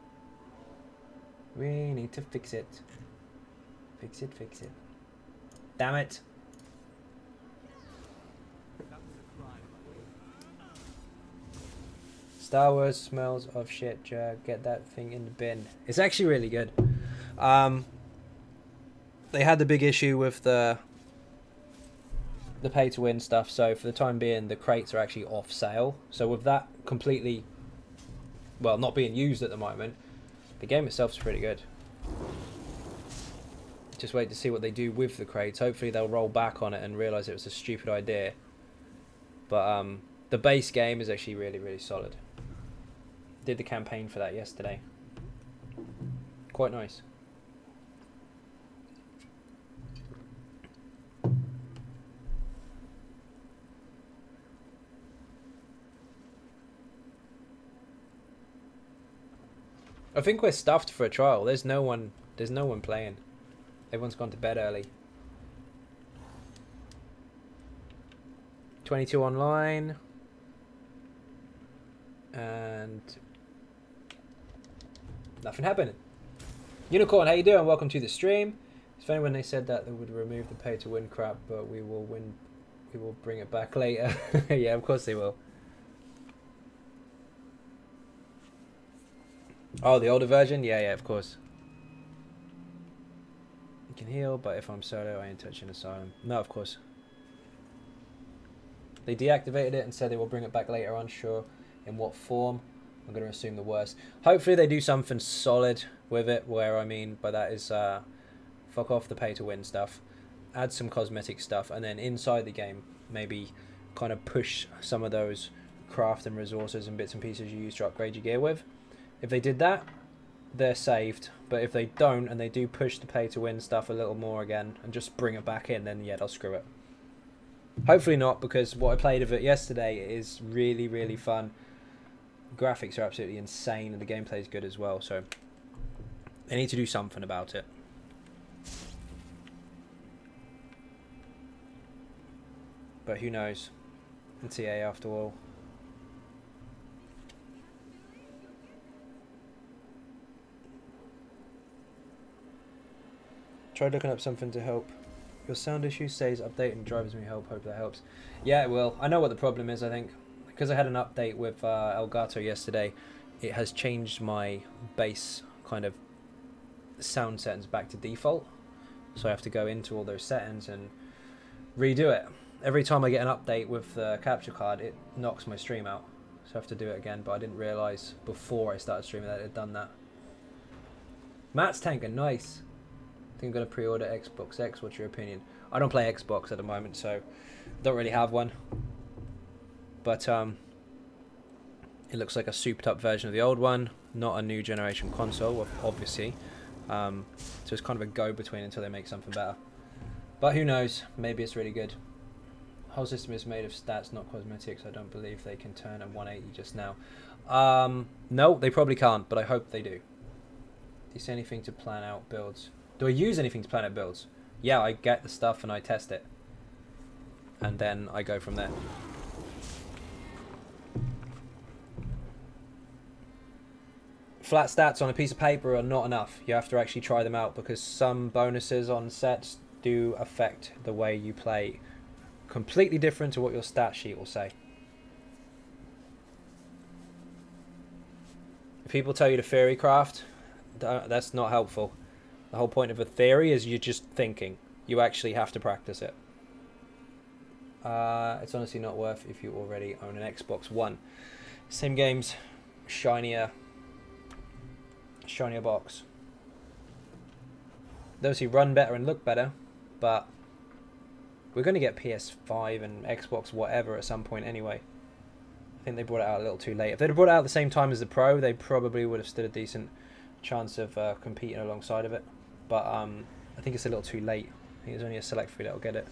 We need to fix it. Fix it, fix it. Damn it. Star Wars smells of shit, Jack. Get that thing in the bin. It's actually really good. They had the big issue with the pay to win stuff, so for the time being the crates are actually off sale. So with that completely, well, not being used at the moment, the game itself is pretty good. Just wait to see what they do with the crates. Hopefully they'll roll back on it and realise it was a stupid idea. But the base game is actually really, really solid. Did the campaign for that yesterday. Quite nice. I think we're stuffed for a trial. There's no one playing. Everyone's gone to bed early. 22 online. And nothing happening. Unicorn, how you doing? Welcome to the stream. It's funny when they said that they would remove the pay to win crap, but we will bring it back later. Yeah, of course they will. Oh, the older version? Yeah, of course. You can heal, but if I'm solo, I ain't touching Asylum. No, of course. They deactivated it and said they will bring it back later on. Sure, in what form? I'm going to assume the worst. Hopefully they do something solid with it, where I mean by that is fuck off the pay to win stuff, add some cosmetic stuff, and then inside the game maybe kind of push some of those craft and resources and bits and pieces you use to upgrade your gear with. If they did that, they're saved. But if they don't and they do push the pay to win stuff a little more again and just bring it back in, then yeah, they'll screw it. Hopefully not, because what I played of it yesterday is really, really fun. Graphics are absolutely insane and the gameplay is good as well, so they need to do something about it. But who knows? It's EA after all. Tried looking up something to help. Your sound issue says update and drives me help. Hope that helps. Yeah, it will. I know what the problem is, I think. Because I had an update with Elgato yesterday, it has changed my bass kind of sound settings back to default. So I have to go into all those settings and redo it. Every time I get an update with the capture card, it knocks my stream out. So I have to do it again, but I didn't realise before I started streaming that it had done that. Matt's tanker, nice. I think I'm going to pre-order Xbox X. What's your opinion? I don't play Xbox at the moment, so don't really have one. But it looks like a souped up version of the old one, not a new generation console, obviously. So it's kind of a go-between until they make something better. But who knows? Maybe it's really good. Whole system is made of stats, not cosmetics. I don't believe they can turn a 180 just now. No, they probably can't, but I hope they do. Do you see anything to plan out builds? Do I use anything to plan out builds? Yeah, I get the stuff and I test it. And then I go from there. Flat stats on a piece of paper are not enough. You have to actually try them out, because some bonuses on sets do affect the way you play. Completely different to what your stat sheet will say. If people tell you to theory craft, that's not helpful. The whole point of a theory is you're just thinking. You actually have to practice it. It's honestly not worth if you already own an Xbox One. Same games, shinier box. Those who run better and look better, but we're going to get PS5 and Xbox whatever at some point anyway. I think they brought it out a little too late. If they'd have brought it out at the same time as the Pro, they probably would have stood a decent chance of competing alongside of it. But I think it's a little too late. I think there's only a select few that'll get it.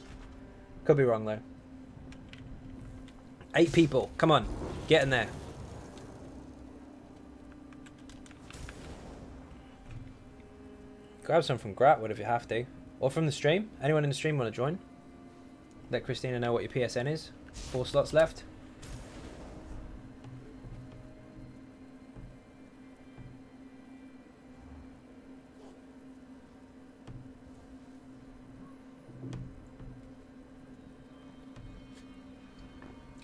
Could be wrong though. 8 people, come on, get in there. Grab some from Gratwood if you have to. Or from the stream. Anyone in the stream want to join? Let Christina know what your PSN is. 4 slots left.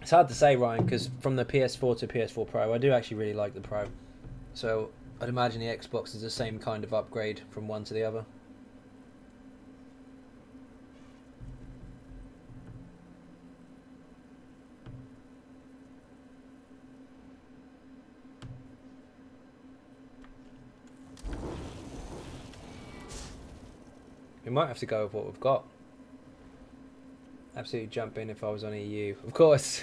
It's hard to say, Ryan, because from the PS4 to PS4 Pro, I do actually really like the Pro. So I'd imagine the Xbox is the same kind of upgrade from one to the other. We might have to go with what we've got. Absolutely jump in if I was on EU. Of course.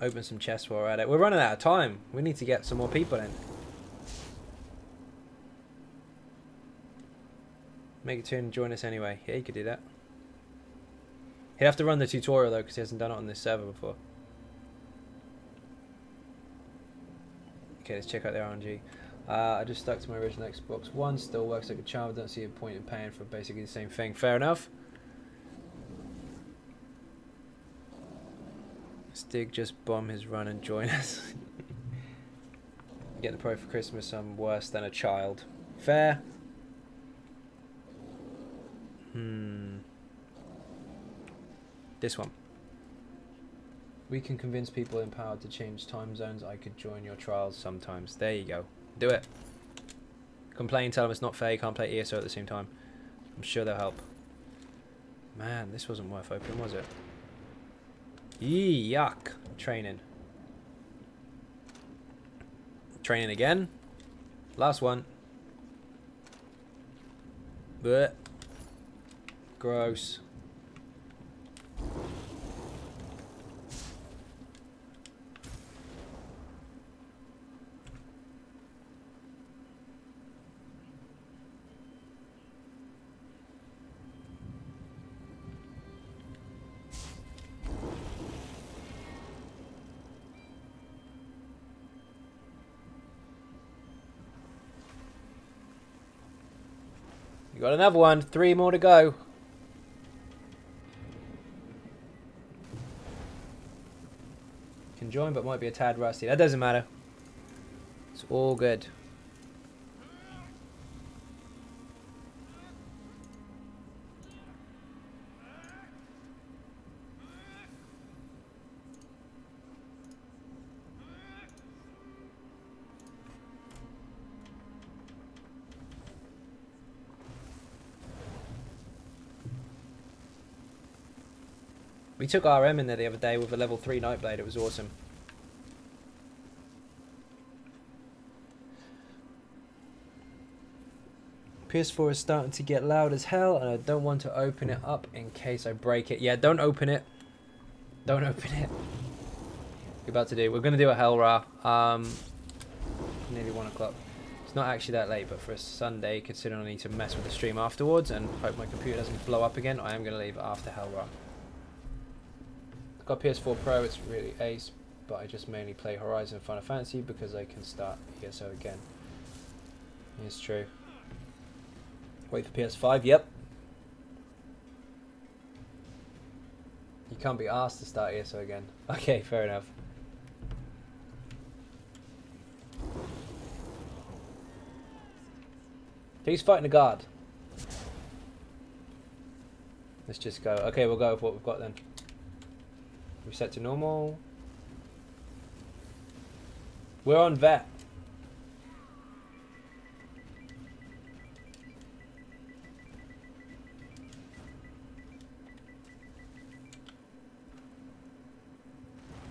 Open some chests while we're at it. We're running out of time. We need to get some more people in. Make a tune and join us anyway. Yeah, you could do that. He'd have to run the tutorial though, because he hasn't done it on this server before. Okay, let's check out their RNG. I just stuck to my original Xbox One. Still works like a charm. Don't see a point in paying for basically the same thing. Fair enough. Stig just bomb his run and join us. Get the Pro for Christmas. I'm worse than a child. Fair. This one. We can convince people empowered to change time zones. I could join your trials sometimes. There you go. Do it. Complain, tell them it's not fair. You can't play ESO at the same time. I'm sure they'll help. Man, this wasn't worth opening, was it? Yee, yuck. Training. Training again. Last one. Blech. Gross. You got another one. 3 more to go. Can join, but might be a tad rusty. That doesn't matter. It's all good. We took RM in there the other day with a level 3 Nightblade. It was awesome. PS4 is starting to get loud as hell, and I don't want to open it up in case I break it. Yeah, don't open it. Don't open it. We're about to do. We're going to do a Hellra. Nearly 1 o'clock. It's not actually that late, but for a Sunday, considering I need to mess with the stream afterwards and hope my computer doesn't blow up again, I am going to leave after Hellra. Got PS4 Pro, it's really ace, but I just mainly play Horizon and Final Fantasy because I can start ESO again. It's true. Wait for PS5, yep. You can't be asked to start ESO again. Okay, fair enough. He's fighting a guard. Let's just go. Okay, we'll go with what we've got then. Reset to normal. We're on vet.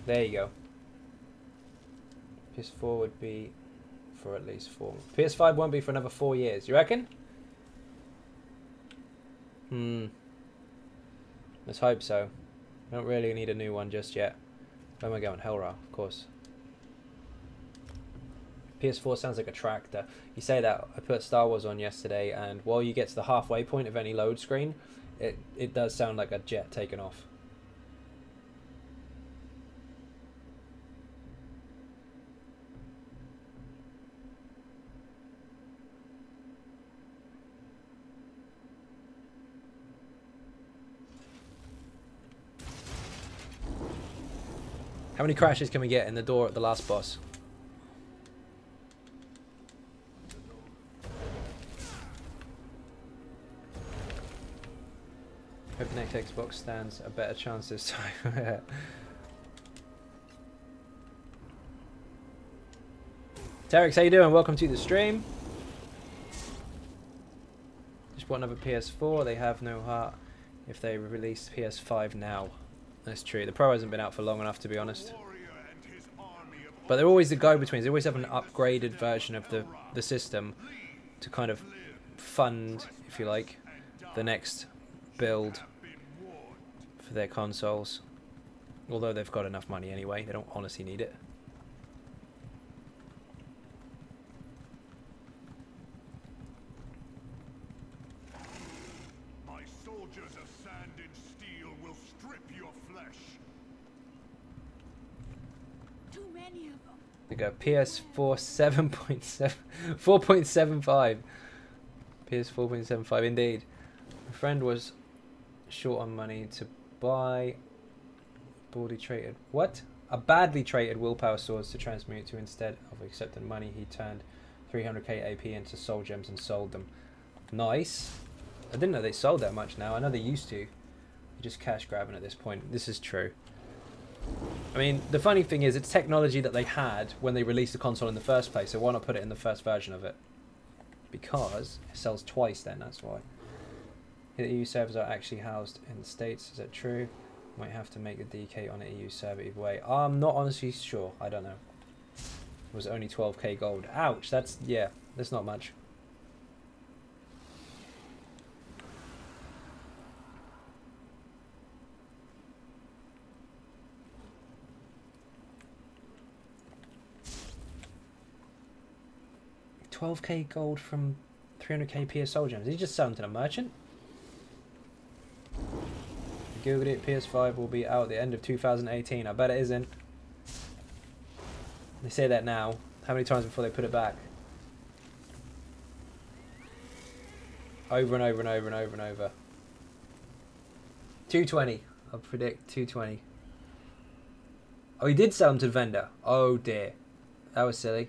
There you go. PS4 would be for at least 4. PS5 won't be for another 4 years. You reckon? Let's hope so. I don't really need a new one just yet. Where am I going? Hellra, of course. PS4 sounds like a tractor. You say that. I put Star Wars on yesterday, and while you get to the halfway point of any load screen, it does sound like a jet taking off. How many crashes can we get in the door at the last boss? Hope the next Xbox stands a better chance this time. Terex, how you doing? Welcome to the stream. Just bought another PS4. They have no heart if they release PS5 now. That's true. The Pro hasn't been out for long enough, to be honest. But they're always the go-betweens. They always have an upgraded version of the system to kind of fund, if you like, the next build for their consoles. Although they've got enough money anyway. They don't honestly need it. We go PS4 7.7 4.75. PS 4.75 indeed. A friend was short on money to buy badly traded a badly traded willpower swords to transmute to. Instead of accepting money, he turned 300k AP into soul gems and sold them. Nice. I didn't know they sold that much now. I know they used to. You're just cash grabbing at this point. This is true. I mean, the funny thing is, it's technology that they had when they released the console in the first place, so why not put it in the first version of it? Because it sells twice then, that's why. The EU servers are actually housed in the States, is that true? Might have to make a DK on an EU server either way. I'm not honestly sure, I don't know. It was only 12k gold. Ouch, that's not much. $12k gold from 300k PS soul gems. Did he just sell them to the merchant? Googled it. PS5 will be out at the end of 2018. I bet it isn't. They say that now. How many times before they put it back? Over and over and over and over and over. 220. I'll predict 220. Oh, he did sell them to the vendor. Oh dear. That was silly.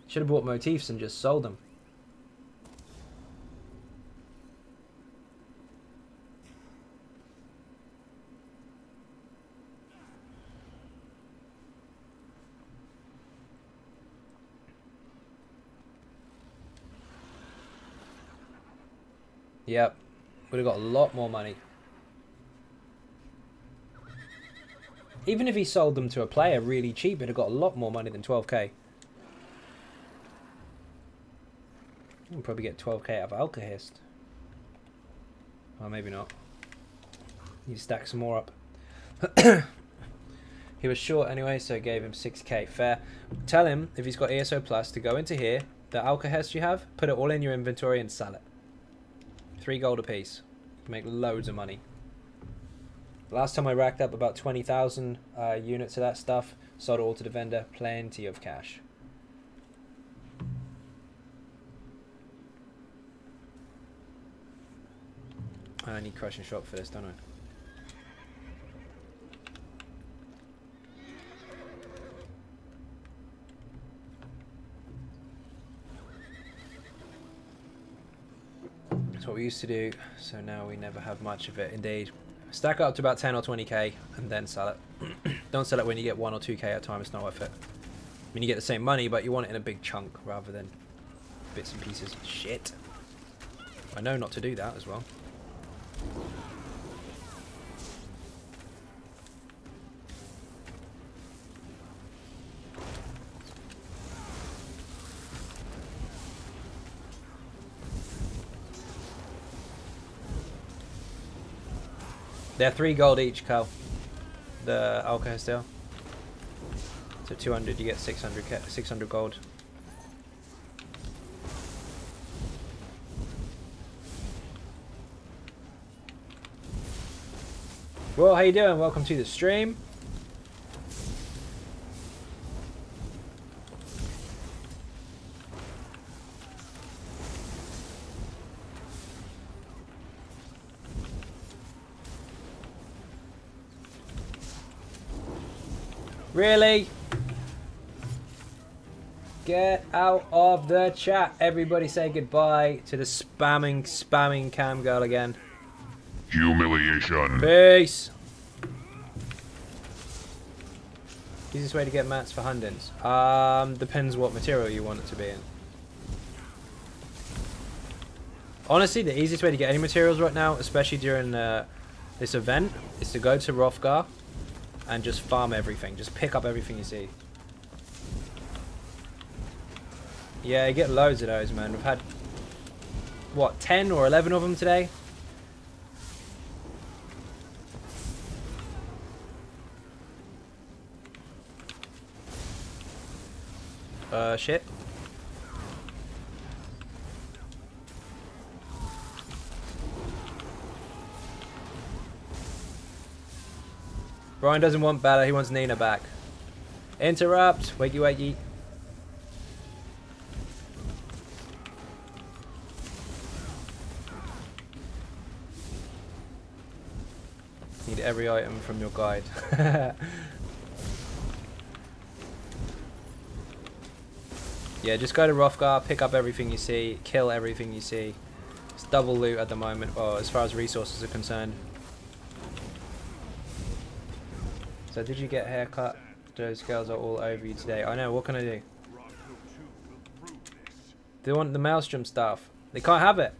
Should have bought motifs and just sold them. Yep. Would have got a lot more money. Even if he sold them to a player really cheap, it'd have got a lot more money than 12k. We'll probably get 12k out of Alkahest. Well, maybe not. Need to stack some more up. He was short anyway, so I gave him 6k. Fair. Tell him, if he's got ESO Plus, to go into here, the Alkahest you have, put it all in your inventory and sell it. 3 gold a piece. Make loads of money. Last time I racked up about 20,000 units of that stuff, sold it all to the vendor, plenty of cash. I need crushing shock for this, don't I? That's what we used to do, so now we never have much of it, indeed. Stack up to about 10 or 20k and then sell it. Don't sell it when you get 1 or 2k at a time, it's not worth it. I mean, you get the same money, but you want it in a big chunk rather than bits and pieces. Shit. I know not to do that as well. They're 3 gold each, Cal. The Alkahest deal. So 200, you get 600 gold. Well, how you doing? Welcome to the stream. Really? Get out of the chat. Everybody say goodbye to the spamming cam girl again. Humiliation. Peace. Easiest way to get mats for Hundens. Depends what material you want it to be in. Honestly, the easiest way to get any materials right now, especially during this event, is to go to Rothgar and just farm everything. Just pick up everything you see. Yeah, you get loads of those, man. We've had, what, 10 or 11 of them today? Shit. Brian doesn't want Bella, he wants Nina back. Interrupt! Wakey wakey. Need every item from your guide. Yeah, just go to Rothgar, pick up everything you see, kill everything you see. It's double loot at the moment, well, as far as resources are concerned. So did you get a haircut? Those girls are all over you today. I know, what can I do? They want the Maelstrom stuff. They can't have it.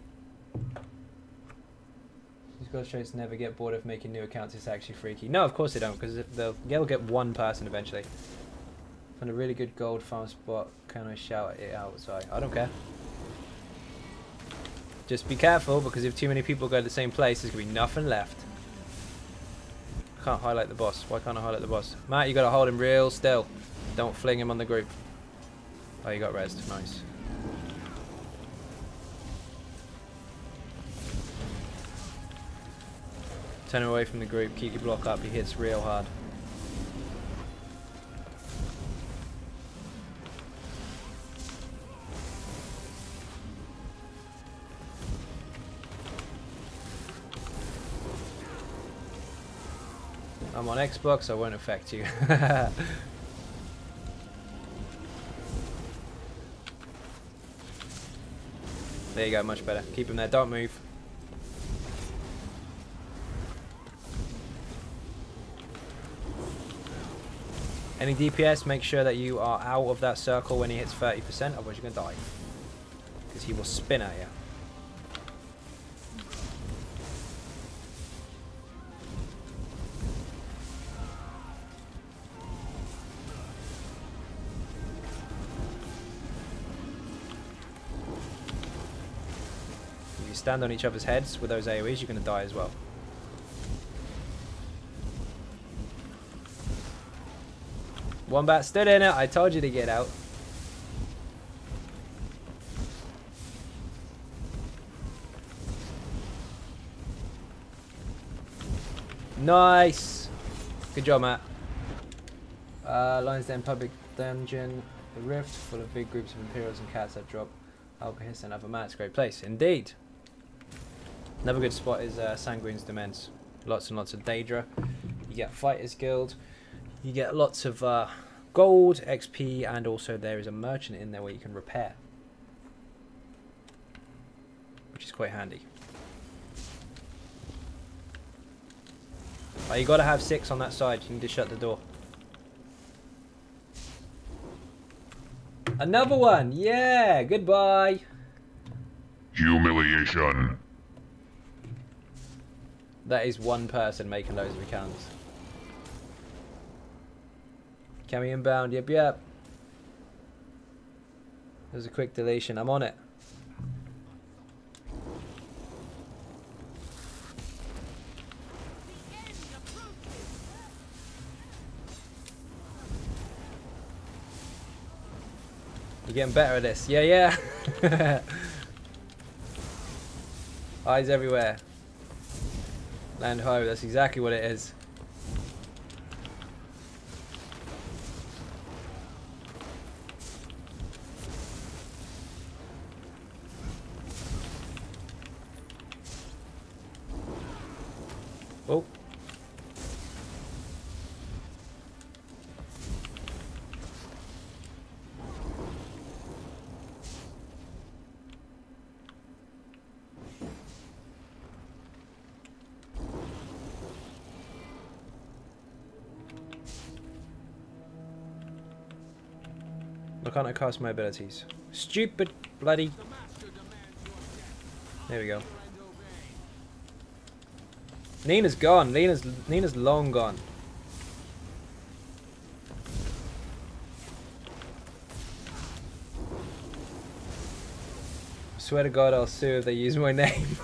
These girls shows never get bored of making new accounts. It's actually freaky. No, of course they don't, because they'll get one person eventually. Find a really good gold farm spot. Can I shout it outside? I don't care. Just be careful, because if too many people go to the same place, there's going to be nothing left. I can't highlight the boss. Why can't I highlight the boss? Matt, you got to hold him real still. Don't fling him on the group. Oh, you got rezzed. Nice. Turn him away from the group. Keep your block up. He hits real hard. I'm on Xbox, I won't affect you. There you go, much better. Keep him there, don't move. Any DPS, make sure that you are out of that circle when he hits 30%, otherwise you're going to die. Because he will spin at you. Stand on each other's heads with those AoEs, you're going to die as well. Wombat stood in it. I told you to get out. Nice. Good job, Matt. Lions Den Public Dungeon. The Rift, full of big groups of Imperials and cats that drop Alcohist and other mats. Great place. Indeed. Another good spot is Sanguine's Demesne. Lots and lots of Daedra. You get Fighters Guild. You get lots of gold, XP, and also there is a merchant in there where you can repair. Which is quite handy. Oh, you got to have 6 on that side. You need to shut the door. Another one! Yeah! Goodbye! Humiliation. That is one person making loads of accounts. Can we inbound? Yep, yep. There's a quick deletion. I'm on it. You're getting better at this. Yeah, yeah. Eyes everywhere. Land ho, that's exactly what it is. Oh. Why can't I cast my abilities? Stupid bloody... There we go. Nina's gone. Nina's long gone. I swear to God, I'll sue if they use my name.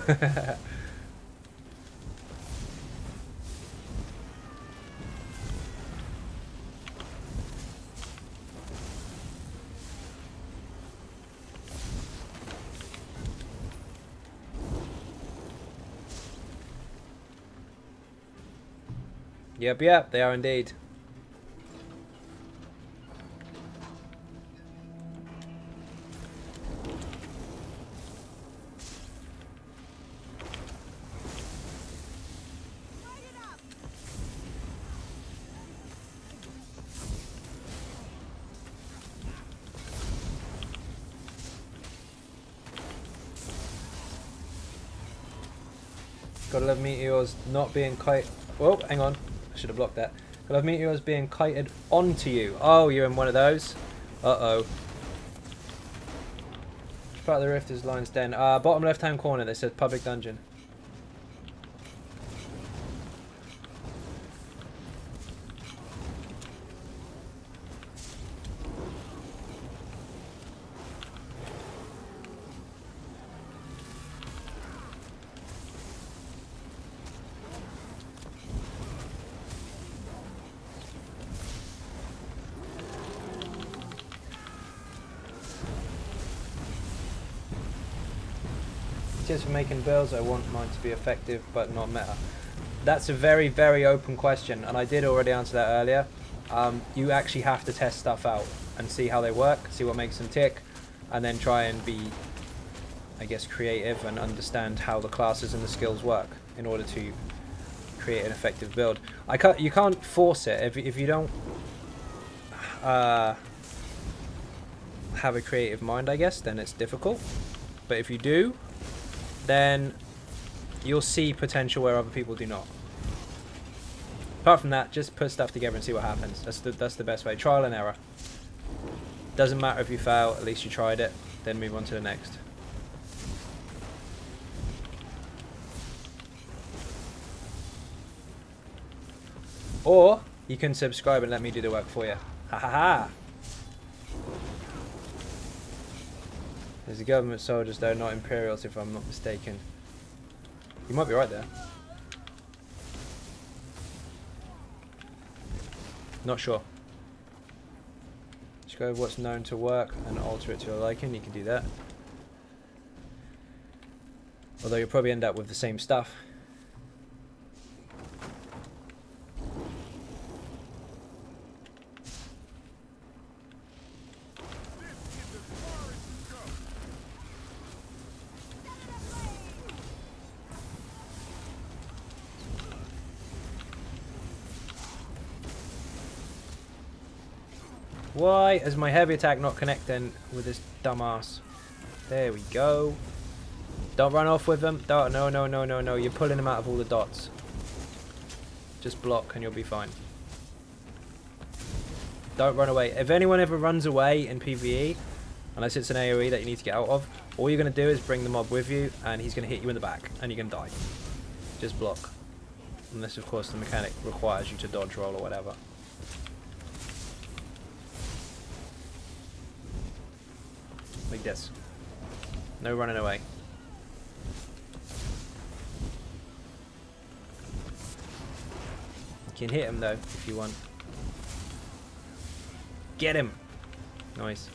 Yep, yep, they are indeed. Gotta love meteors not being kite. Oh, hang on. I should have blocked that. Gotta love meteors being kited onto you. Oh, you're in one of those. Uh-oh. Which part of the rift is Lion's Den? Bottom left-hand corner, that says public dungeon. Just for making builds, I want mine to be effective but not meta. That's a very, very open question, and I did already answer that earlier. You actually have to test stuff out and see how they work, see what makes them tick, and then try and be, I guess, creative and understand how the classes and the skills work in order to create an effective build. You can't force it if you don't have a creative mind, I guess, then it's difficult. But if you do, then you'll see potential where other people do not. Apart from that, just put stuff together and see what happens. That's the best way. Trial and error. Doesn't matter if you fail, at least you tried it. Then move on to the next. Or you can subscribe and let me do the work for you. Ha ha ha! There's the government soldiers though, not Imperials if I'm not mistaken. You might be right there. Not sure. Just go with what's known to work and alter it to your liking. You can do that. Although you'll probably end up with the same stuff. Why is my heavy attack not connecting with this dumbass? There we go. Don't run off with them. Don't, no, no, no, no, no. You're pulling them out of all the dots. Just block and you'll be fine. Don't run away. If anyone ever runs away in PvE, unless it's an AoE that you need to get out of, all you're going to do is bring the mob with you and he's going to hit you in the back and you're going to die. Just block. Unless, of course, the mechanic requires you to dodge roll or whatever. Like this. No running away. You can hit him though if you want. Get him! Nice.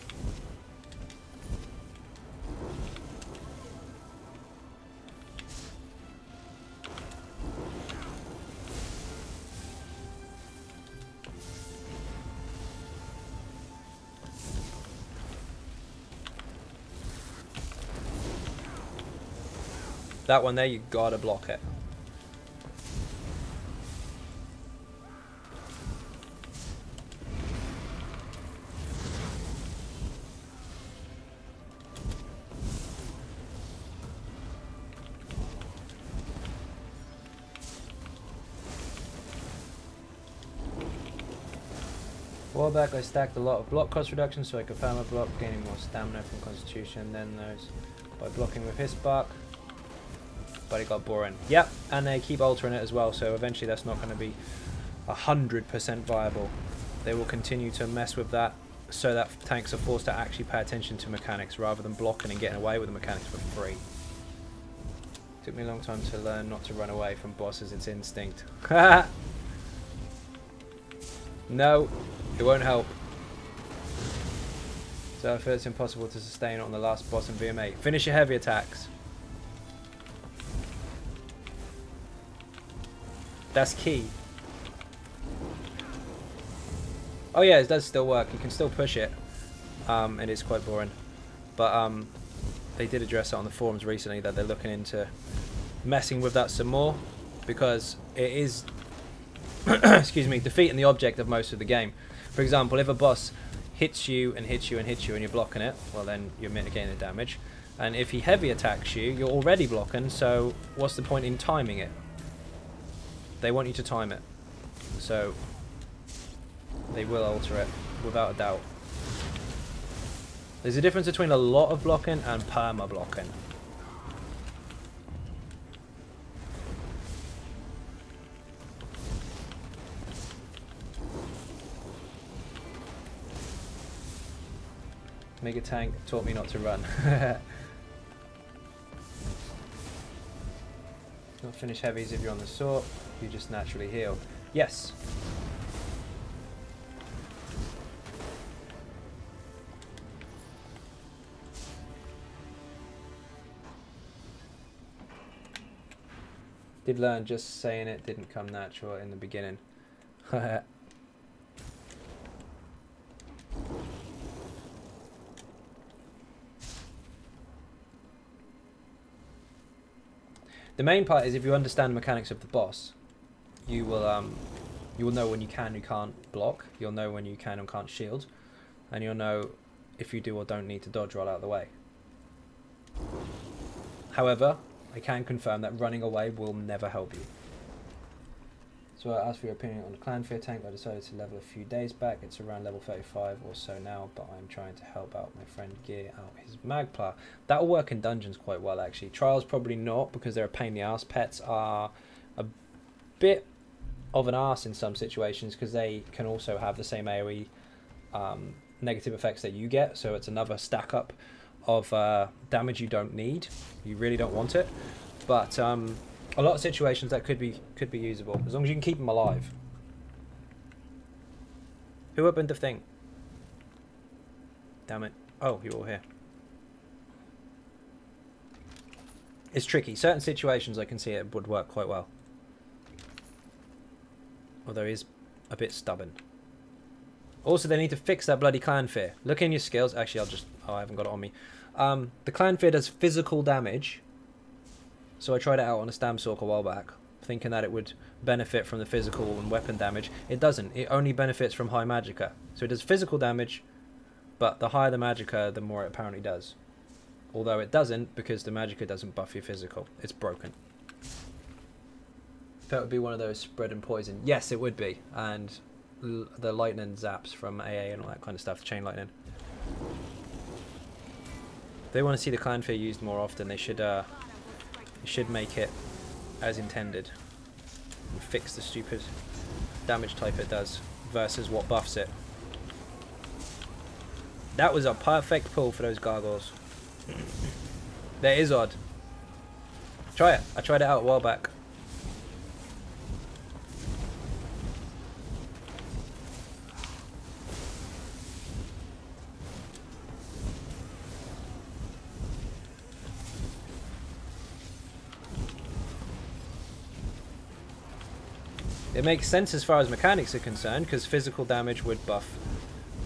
That one there, you gotta block it. While back, I stacked a lot of block cost reduction so I could farm a block, gaining more stamina from constitution than those by blocking with his spark. But it got boring. Yep, and they keep altering it as well, so eventually that's not going to be 100% viable. They will continue to mess with that so that tanks are forced to actually pay attention to mechanics rather than blocking and getting away with the mechanics for free. Took me a long time to learn not to run away from bosses, it's instinct. No, it won't help. So I feel it's impossible to sustain on the last boss in VMA. Finish your heavy attacks. That's key. Oh yeah, it does still work. You can still push it. It is quite boring. But they did address it on the forums recently that they're looking into messing with that some more. Because it is, excuse me, defeating the object of most of the game. For example, if a boss hits you and hits you and hits you and you're blocking it, well then you're mitigating the damage. And if he heavy attacks you, you're already blocking, so what's the point in timing it? They want you to time it. So they will alter it, without a doubt. There's a difference between a lot of blocking and perma blocking. Mega Tank taught me not to run. Not finish heavies if you're on the sort, you just naturally heal. Yes. Did learn just saying it didn't come natural in the beginning. The main part is if you understand the mechanics of the boss, you will know when you can and can't block. You'll know when you can and can't shield, and you'll know if you do or don't need to dodge roll out of the way. However, I can confirm that running away will never help you. So I asked for your opinion on the Clan Fear tank. I decided to level a few days back. It's around level 35 or so now, but I'm trying to help out my friend gear out his Magplar. That'll work in dungeons quite well, actually. Trials probably not, because they're a pain in the ass. Pets are a bit of an arse in some situations, because they can also have the same AoE negative effects that you get, so it's another stack up of damage you don't need. You really don't want it, but a lot of situations that could be usable, as long as you can keep them alive. Who opened the thing? Damn it. Oh, you're all here. It's tricky. Certain situations I can see it would work quite well. Although he is a bit stubborn. Also, they need to fix that bloody Clan Fear. Look in your skills. Actually, I'll just... Oh, I haven't got it on me. The Clan Fear does physical damage. So I tried it out on a Stamsork a while back, thinking that it would benefit from the physical and weapon damage. It doesn't. It only benefits from high magicka. So it does physical damage, but the higher the magicka, the more it apparently does. Although it doesn't, because the magicka doesn't buff your physical. It's broken. That would be one of those spread and poison. Yes, it would be. And the lightning zaps from AA and all that kind of stuff, chain lightning. If they want to see the Clan Fear used more often, they should make it as intended and fix the stupid damage type it does versus what buffs it. That was a perfect pull for those gargoyles. That is odd. Try it. I tried it out a while back. It makes sense as far as mechanics are concerned, because physical damage would buff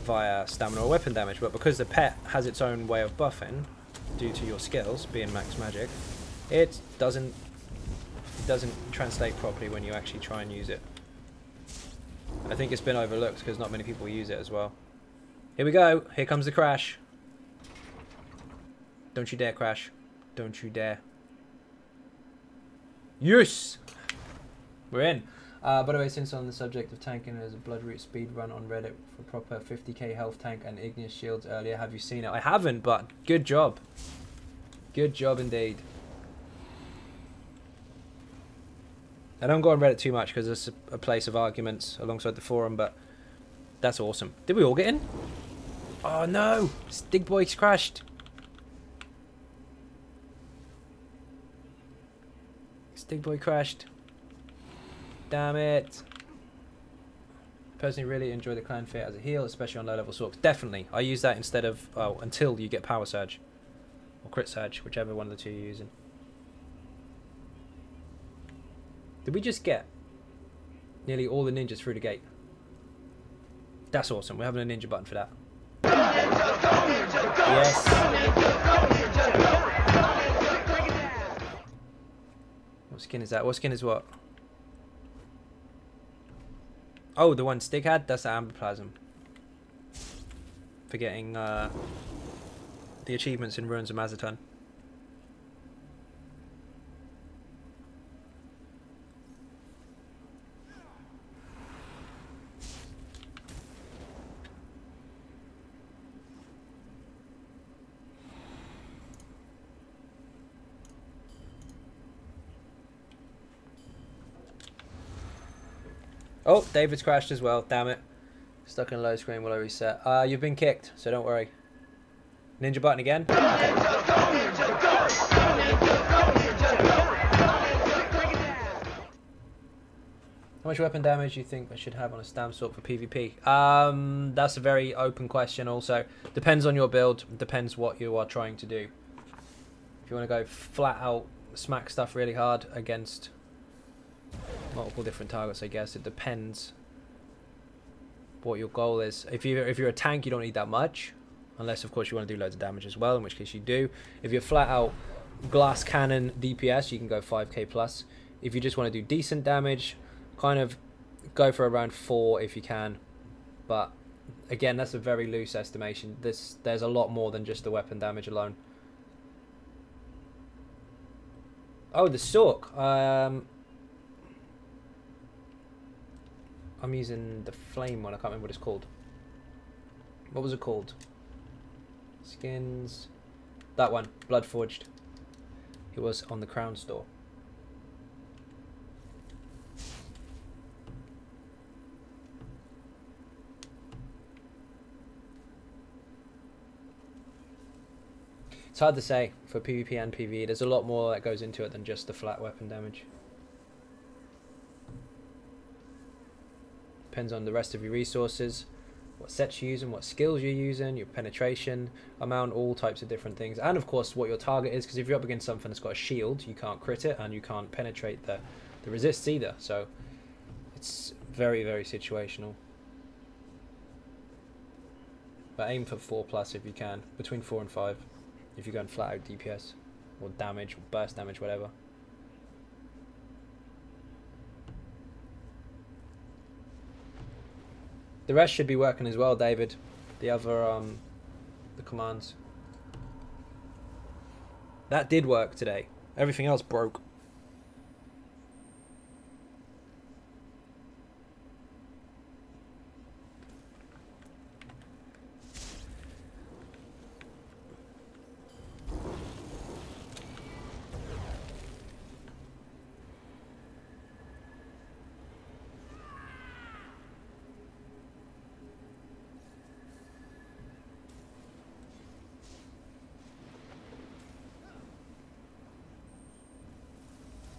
via stamina or weapon damage, but because the pet has its own way of buffing, due to your skills being max magic, it doesn't translate properly when you actually try and use it. I think it's been overlooked because not many people use it as well. Here we go. Here comes the crash. Don't you dare crash. Don't you dare. Yes! We're in. By the way, since on the subject of tanking, there's a Bloodroot speed run on Reddit for proper 50k health tank and Igneous shields earlier. Have you seen it? I haven't, but good job. Good job indeed. I don't go on Reddit too much because it's a place of arguments alongside the forum, but that's awesome. Did we all get in? Oh no! Stig Boy's crashed. Stig Boy crashed. Damn it. Personally really enjoy the Clan Fear as a heal, especially on low level sorks. Definitely. I use that instead of, oh, until you get Power Surge. Or Crit Surge, whichever one of the two you're using. Did we just get nearly all the ninjas through the gate? That's awesome. We're having a ninja button for that. Yes. What skin is that? What skin is what? Oh, the one Stig had? That's the Amberplasm. For getting the achievements in Ruins of Mazatun. Oh, David's crashed as well. Damn it. Stuck in a low screen while I reset. You've been kicked, so don't worry. Ninja button again. How much weapon damage do you think I should have on a stam sword for PvP? That's a very open question also. Depends on your build. Depends what you are trying to do. If you want to go flat out, smack stuff really hard against multiple different targets, I guess. It depends what your goal is. If you're a tank, you don't need that much. Unless, of course, you want to do loads of damage as well, in which case you do. If you're flat out glass cannon DPS, you can go 5k plus. If you just want to do decent damage, kind of go for around 4 if you can. But again, that's a very loose estimation. There's a lot more than just the weapon damage alone. Oh, the Sork. I'm using the flame one. I can't remember what it's called. What was it called? Skins. That one. Bloodforged. It was on the Crown store. It's hard to say for PvP and PvE. There's a lot more that goes into it than just the flat weapon damage. Depends on the rest of your resources, what sets you're using, what skills you're using, your penetration amount, all types of different things. And of course what your target is, because if you're up against something that's got a shield, you can't crit it and you can't penetrate the resists either. So it's very, very situational. But aim for 4+ if you can, between 4 and 5. If you're going flat out DPS or damage or burst damage, whatever. The rest should be working as well, David. The other the commands. That did work today. Everything else broke.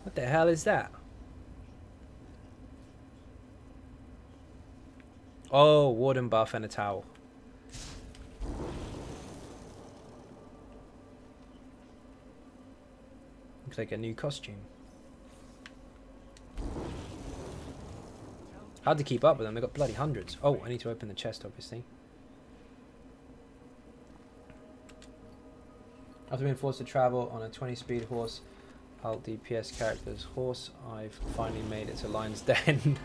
What the hell is that? Oh, warden buff and a towel. Looks like a new costume. Hard to keep up with them, they've got bloody hundreds. Oh, I need to open the chest, obviously. After being forced to travel on a 20-speed horse, alt DPS character's horse, I've finally made it to Lion's Den.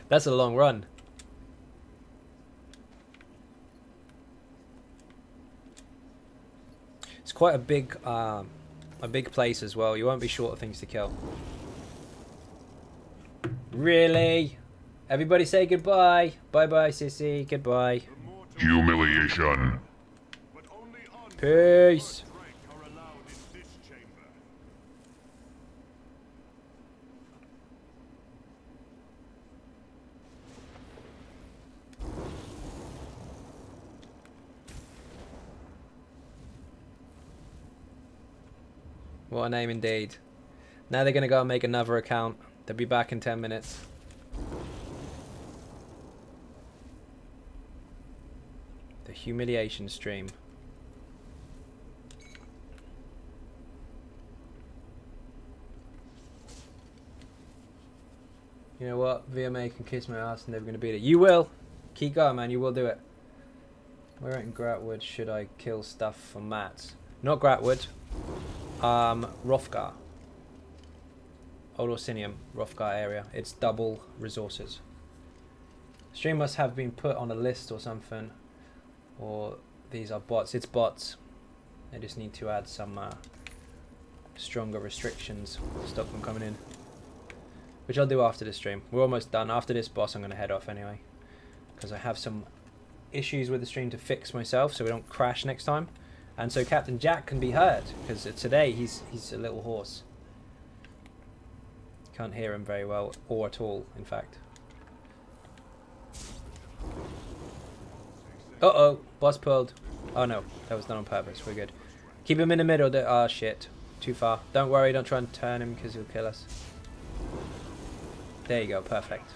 That's a long run. It's quite a big place as well. You won't be short of things to kill. Really? Everybody say goodbye. Bye-bye, sissy. Goodbye. Humiliation. Peace. What a name indeed. Now they're going to go and make another account. They'll be back in 10 minutes. The humiliation stream. You know what? VMA can kiss my ass and they're going to beat it. You will! Keep going, man. You will do it. Where in Gratwood should I kill stuff for mats? Not Gratwood. Rothgar. Old Orsinium, Rothgar area. It's double resources. Stream must have been put on a list or something. Or these are bots. It's bots. They just need to add some stronger restrictions to stop them coming in. Which I'll do after this stream. We're almost done. After this boss I'm going to head off anyway. Because I have some issues with the stream to fix myself so we don't crash next time. And so Captain Jack can be heard. Because today he's a little hoarse. Can't hear him very well. Or at all, in fact. Uh-oh. Boss pulled. Oh, no. That was done on purpose. We're good. Keep him in the middle. Ah, shit. Too far. Don't worry. Don't try and turn him because he'll kill us. There you go. Perfect.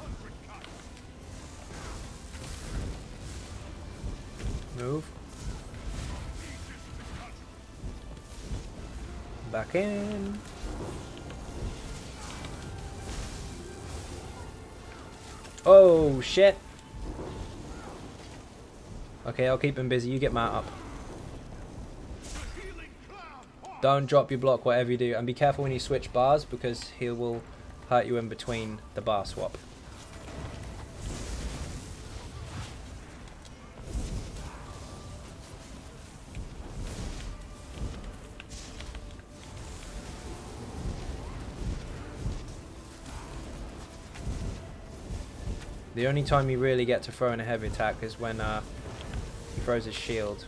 Move. Back in. Oh, shit. Okay, I'll keep him busy. You get Matt up. Don't drop your block, whatever you do. And be careful when you switch bars, because he will hurt you in between the bar swap. The only time you really get to throw in a heavy attack is when he throws his shield.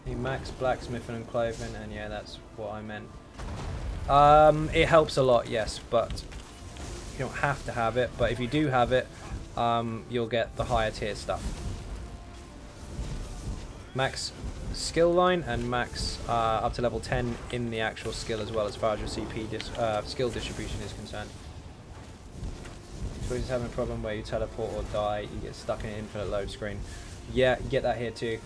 He max blacksmithing and clothing, and yeah, that's what I meant. It helps a lot, yes, but you don't have to have it. But if you do have it, you'll get the higher tier stuff. Max skill line and max up to level 10 in the actual skill as well, as far as your CP skill distribution is concerned. So he's having a problem where you teleport or die, you get stuck in an infinite load screen. Yeah, you get that here too.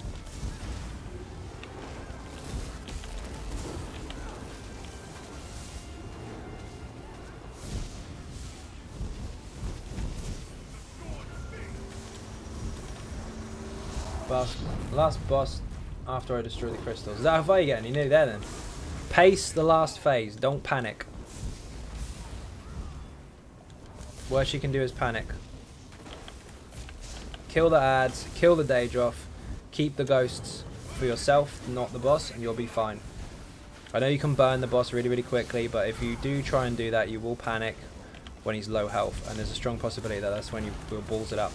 Last boss after I destroy the crystals. Is that how far you getting? You nearly there then. Pace the last phase. Don't panic. Worst you can do is panic. Kill the ads. Kill the Daedroth. Keep the ghosts for yourself, not the boss, and you'll be fine. I know you can burn the boss really, really quickly, but if you do try and do that, you will panic when he's low health, and there's a strong possibility that that's when you will balls it up.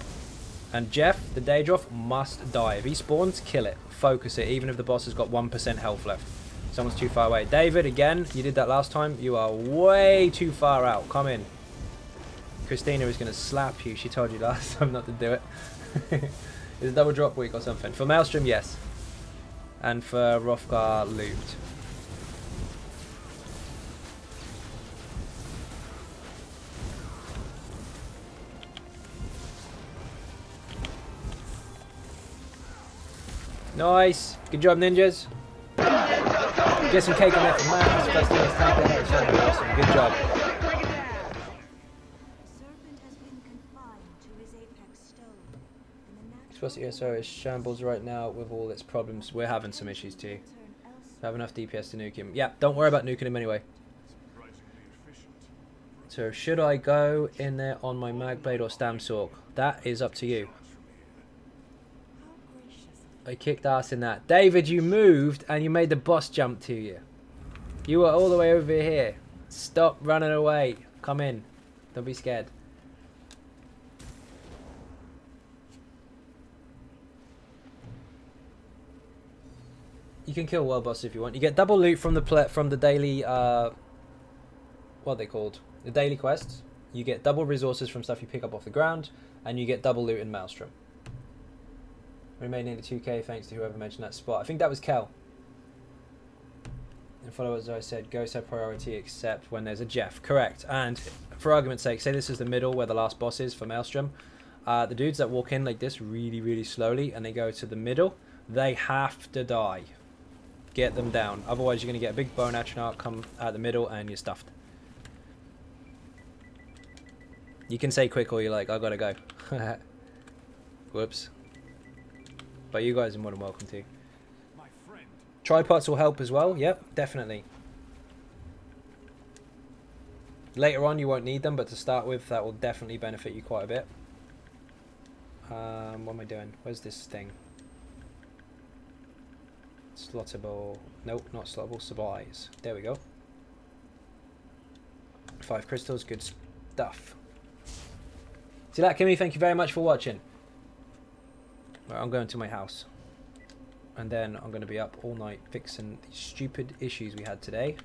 And Jeff, the Daedroth, must die. If he spawns, kill it. Focus it, even if the boss has got 1% health left. Someone's too far away. David, again, you did that last time. You are way too far out. Come in. Christina is going to slap you. She told you last time not to do it. It's a double drop week or something. For Maelstrom, yes. And for Hrothgar, looped. Nice. Good job, ninjas. Get some cake on that for Matt. Awesome. Good job. Supposed to ESO is shambles right now with all its problems. We're having some issues too. We have enough DPS to nuke him. Yeah, don't worry about nuking him anyway. So should I go in there on my Magblade or Stamsork? That is up to you. I kicked ass in that. David, you moved and you made the boss jump to you. You were all the way over here. Stop running away. Come in. Don't be scared. You can kill world bosses if you want. You get double loot from the daily what are they called? The daily quests. You get double resources from stuff you pick up off the ground, and you get double loot in Maelstrom. We made nearly 2k thanks to whoever mentioned that spot. I think that was Kel. And followers, as I said, ghosts have priority except when there's a Jeff. Correct. And for argument's sake, say this is the middle where the last boss is for Maelstrom. The dudes that walk in like this really, really slowly and they go to the middle, they have to die. Get them down. Otherwise, you're going to get a big bone atronach come out the middle and you're stuffed. You can say quick or you're like, I gotta go. Whoops. But you guys are more than welcome to. Tripods will help as well. Yep, definitely. Later on you won't need them, but to start with that will definitely benefit you quite a bit. What am I doing? Where's this thing? Slottable. Nope, not slottable. Supplies. There we go. 5 crystals. Good stuff. See that, Kimmy? Thank you very much for watching. Right, I'm going to my house. And then I'm going to be up all night fixing these stupid issues we had today.